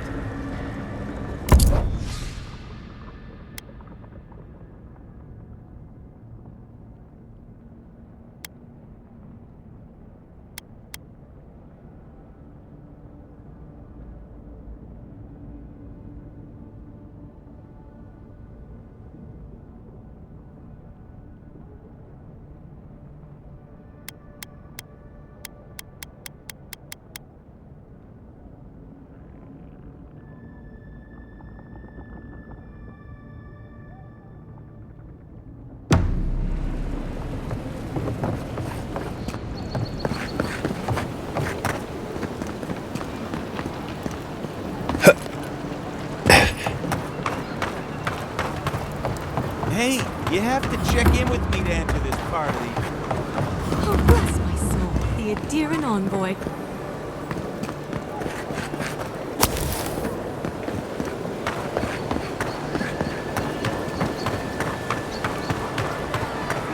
Hey, you have to check in with me to enter this party. Oh, bless my soul. The Adiran envoy.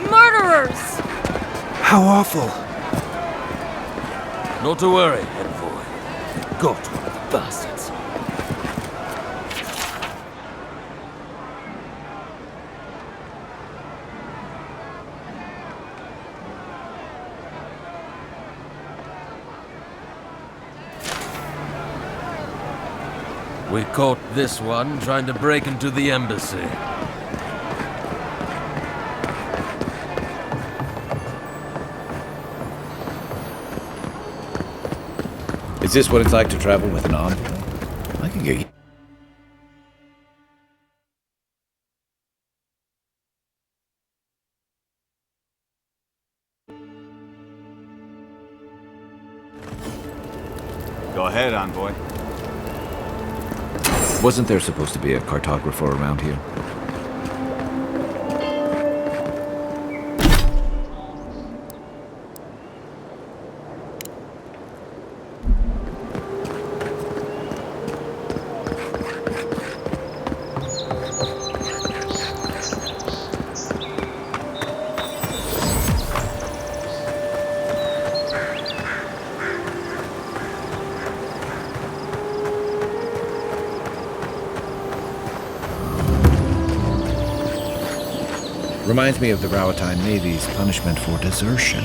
murderers! How awful. Not to worry, envoy. Got one of the bastards. We caught this one trying to break into the embassy. Is this what it's like to travel with an envoy? I can get you. Go ahead, Envoy. Wasn't there supposed to be a cartographer around here? Reminds me of the Rawatine Navy's punishment for desertion.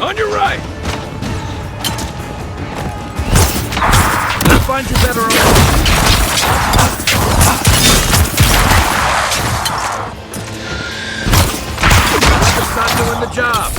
On your right! Find you better It's not doing the job.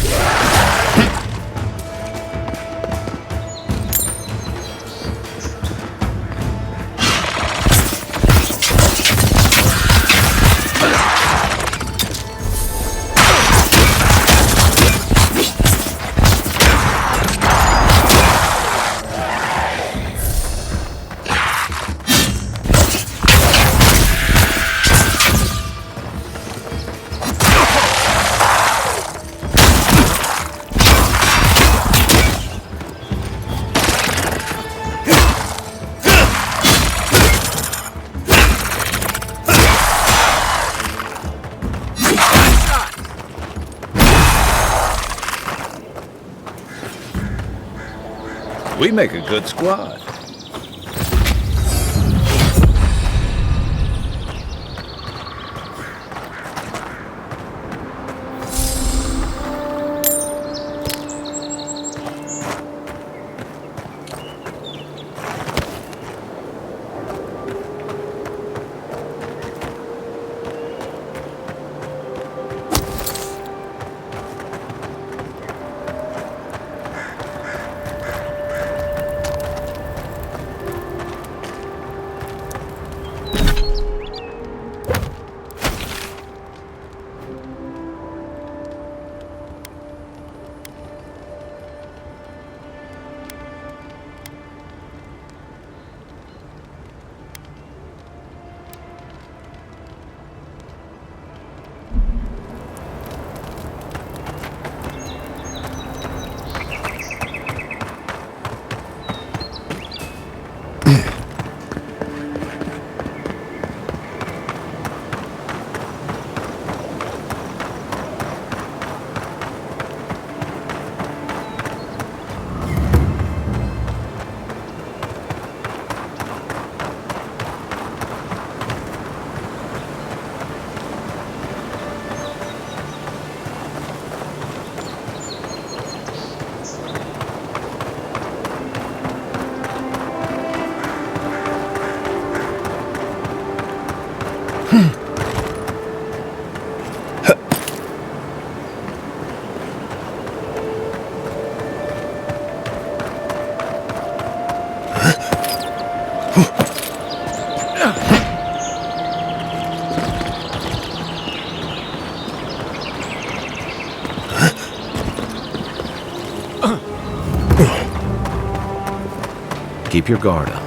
We make a good squad. Keep your guard up.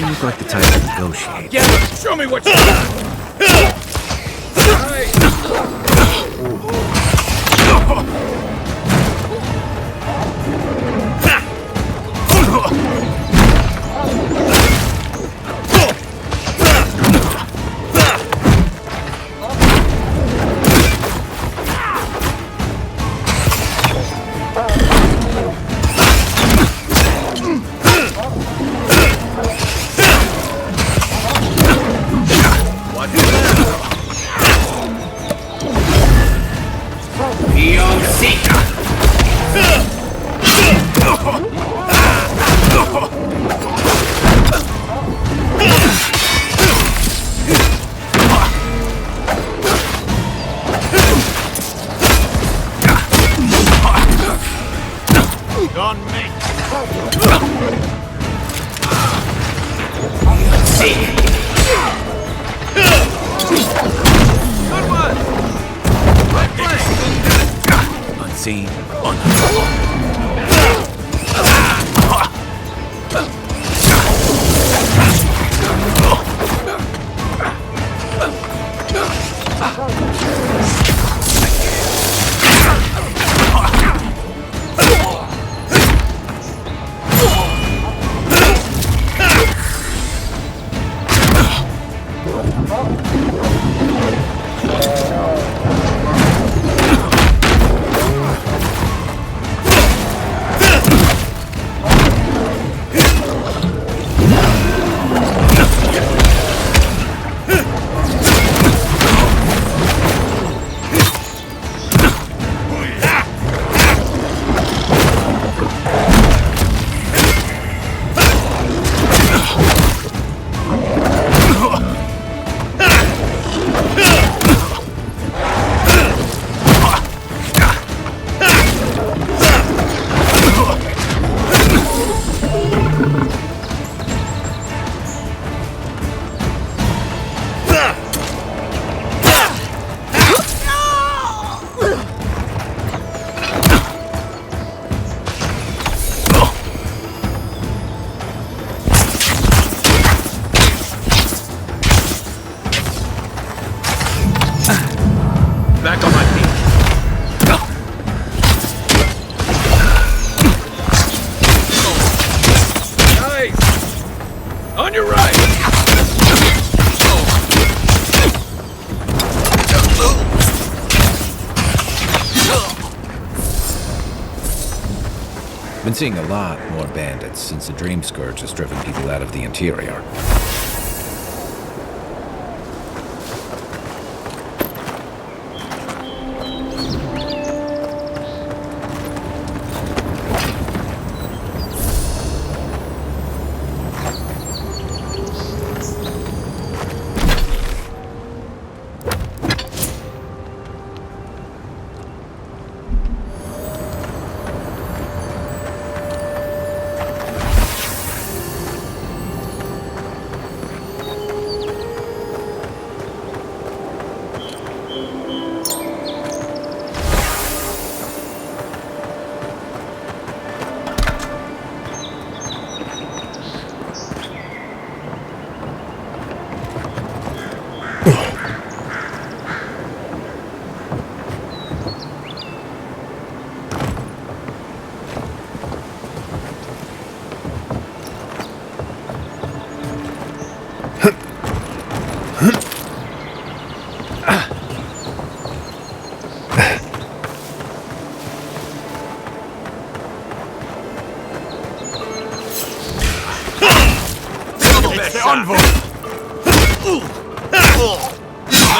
You look like the type to negotiate. Get him! Show me what you got! seen? Back on my feet. Nice! On your right! Been seeing a lot more bandits since the Dream Scourge has driven people out of the interior.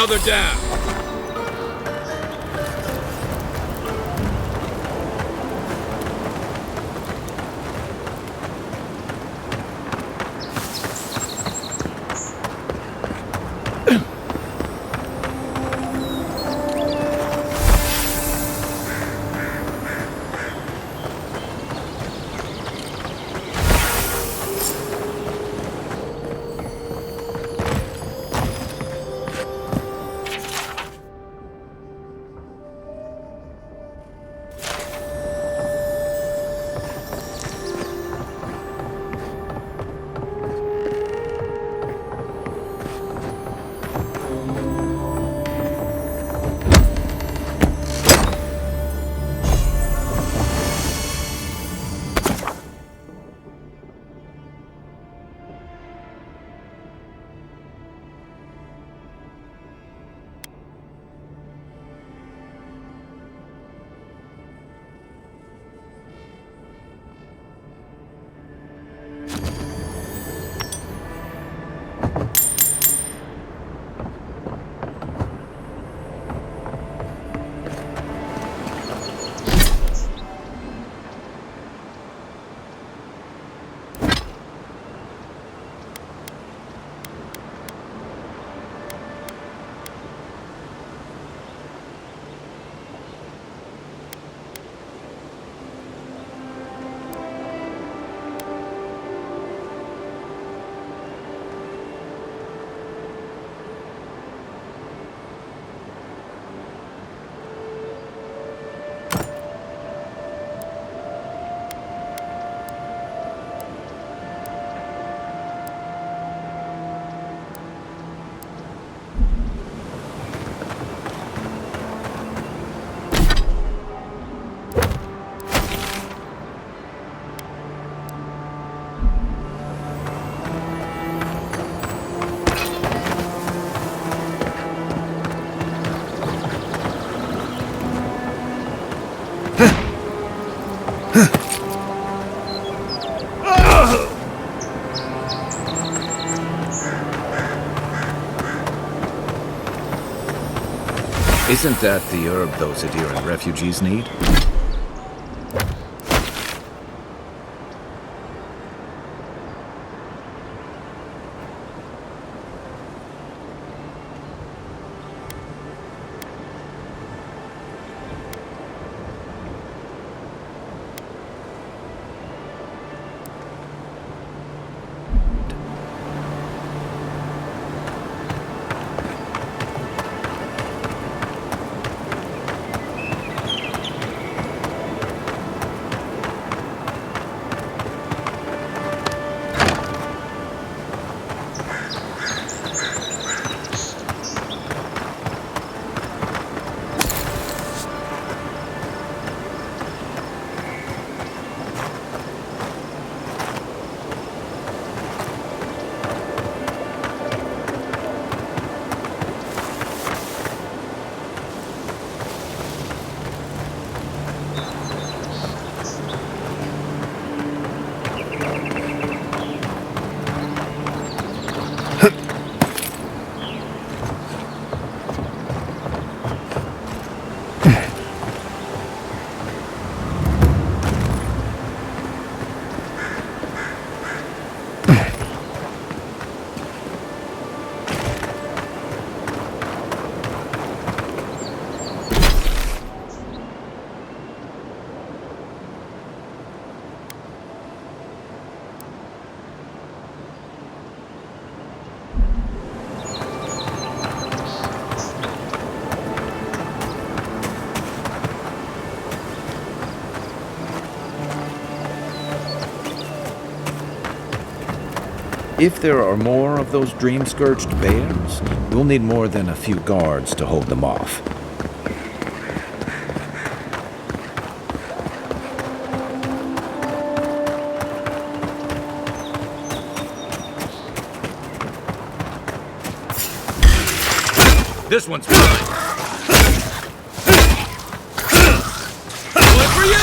Another down. Isn't that the herb those Adiran refugees need? If there are more of those dream-scourged bears, we'll need more than a few guards to hold them off. This one's mine. One for you!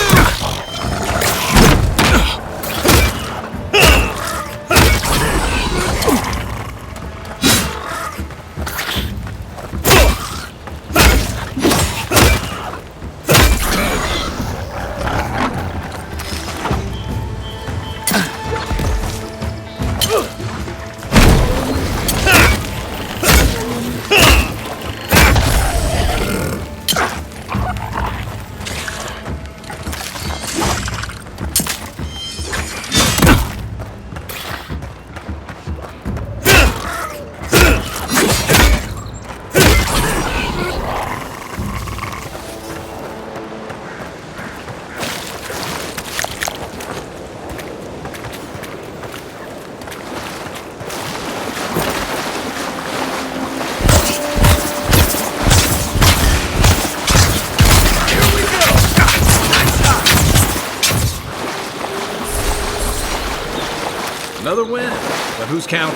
Another win, but who's counting?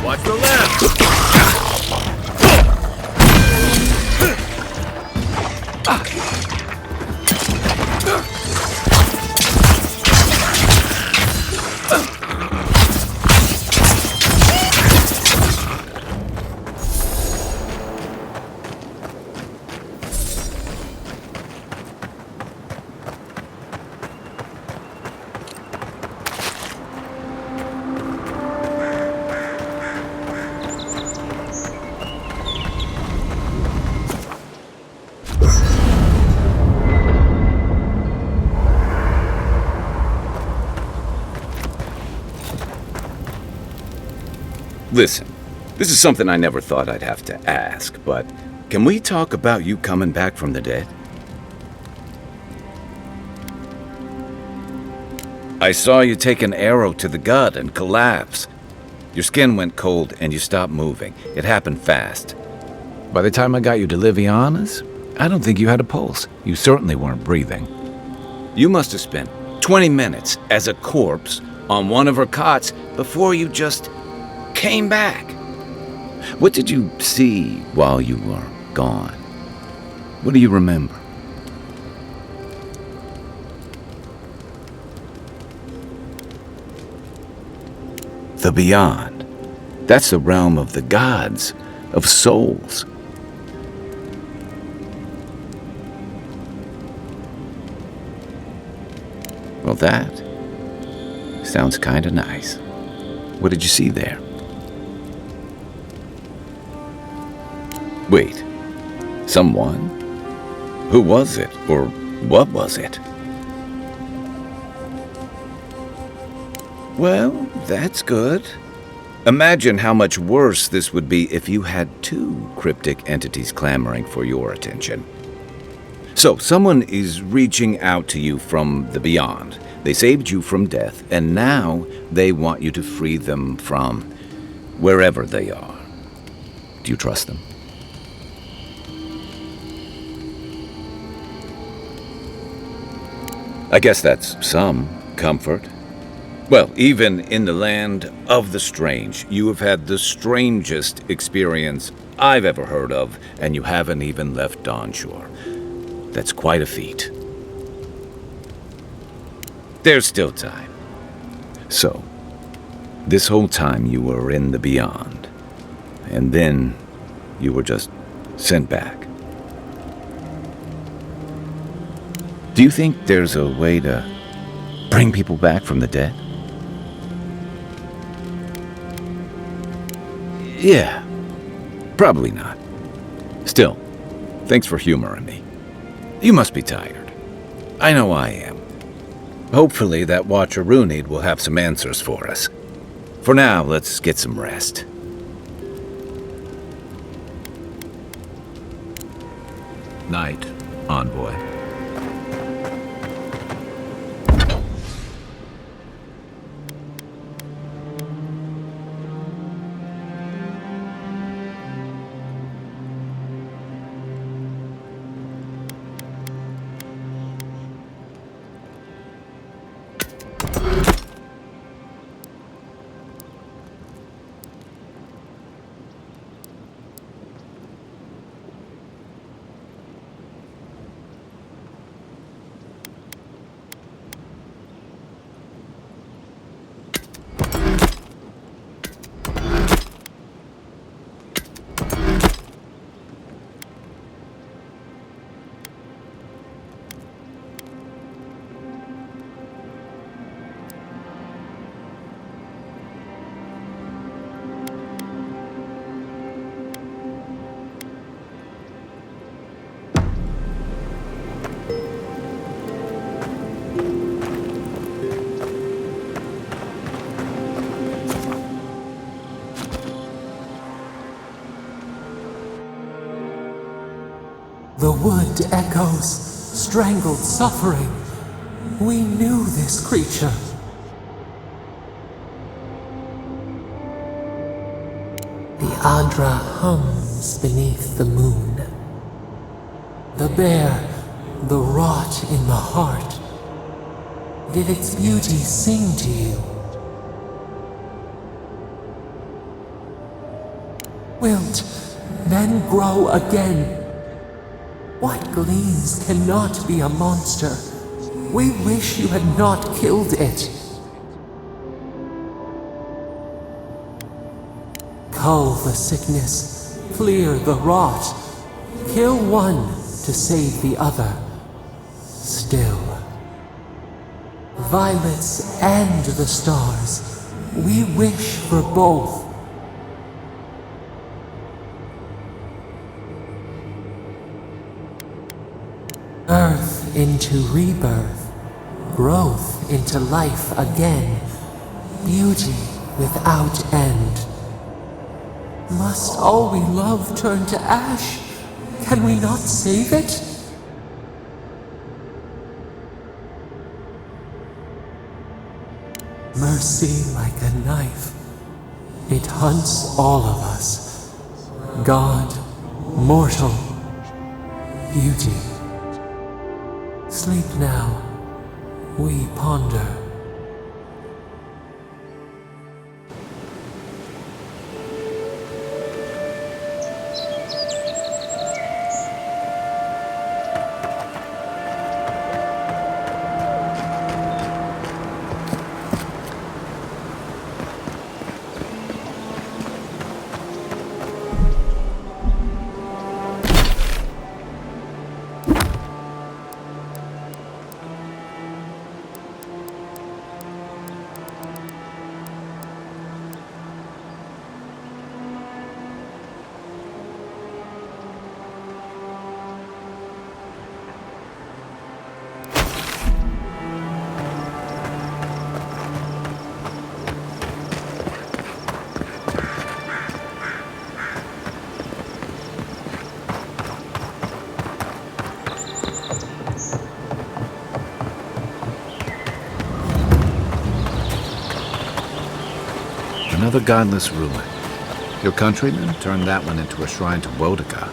Watch the left! Listen, this is something I never thought I'd have to ask, but can we talk about you coming back from the dead? I saw you take an arrow to the gut and collapse. Your skin went cold and you stopped moving. It happened fast. By the time I got you to Liviana's, I don't think you had a pulse. You certainly weren't breathing. You must have spent 20 minutes as a corpse on one of her cots before you just came back. What did you see while you were gone? What do you remember? The beyond. That's the realm of the gods, of souls. Well, that sounds kinda nice. What did you see there? Wait, someone? Who was it, or what was it? Well, that's good. Imagine how much worse this would be if you had two cryptic entities clamoring for your attention. So, someone is reaching out to you from the beyond. They saved you from death, and now they want you to free them from wherever they are. Do you trust them? I guess that's some comfort. Well, even in the land of the strange, you have had the strangest experience I've ever heard of, and you haven't even left Dawnshore. That's quite a feat. There's still time. So, this whole time you were in the beyond, and then you were just sent back. Do you think there's a way to bring people back from the dead? Yeah, probably not. Still, thanks for humoring me. You must be tired. I know I am. Hopefully that Watcher Runid will have some answers for us. For now, let's get some rest. Night, Envoy. The wood echoes, strangled suffering. We knew this creature. The Andra hums beneath the moon. The bear, the rot in the heart. Did its beauty sing to you? Wilt then grow again? What gleams cannot be a monster? We wish you had not killed it. Cull the sickness, clear the rot. Kill one to save the other. Still. Violets and the stars, we wish for both. Earth into rebirth, growth into life again, beauty without end. Must all we love turn to ash? Can we not save it? Mercy like a knife, it hunts all of us. God, mortal, beauty. Sleep now, we ponder. a godless ruin. Your countrymen turned that one into a shrine to Boudica.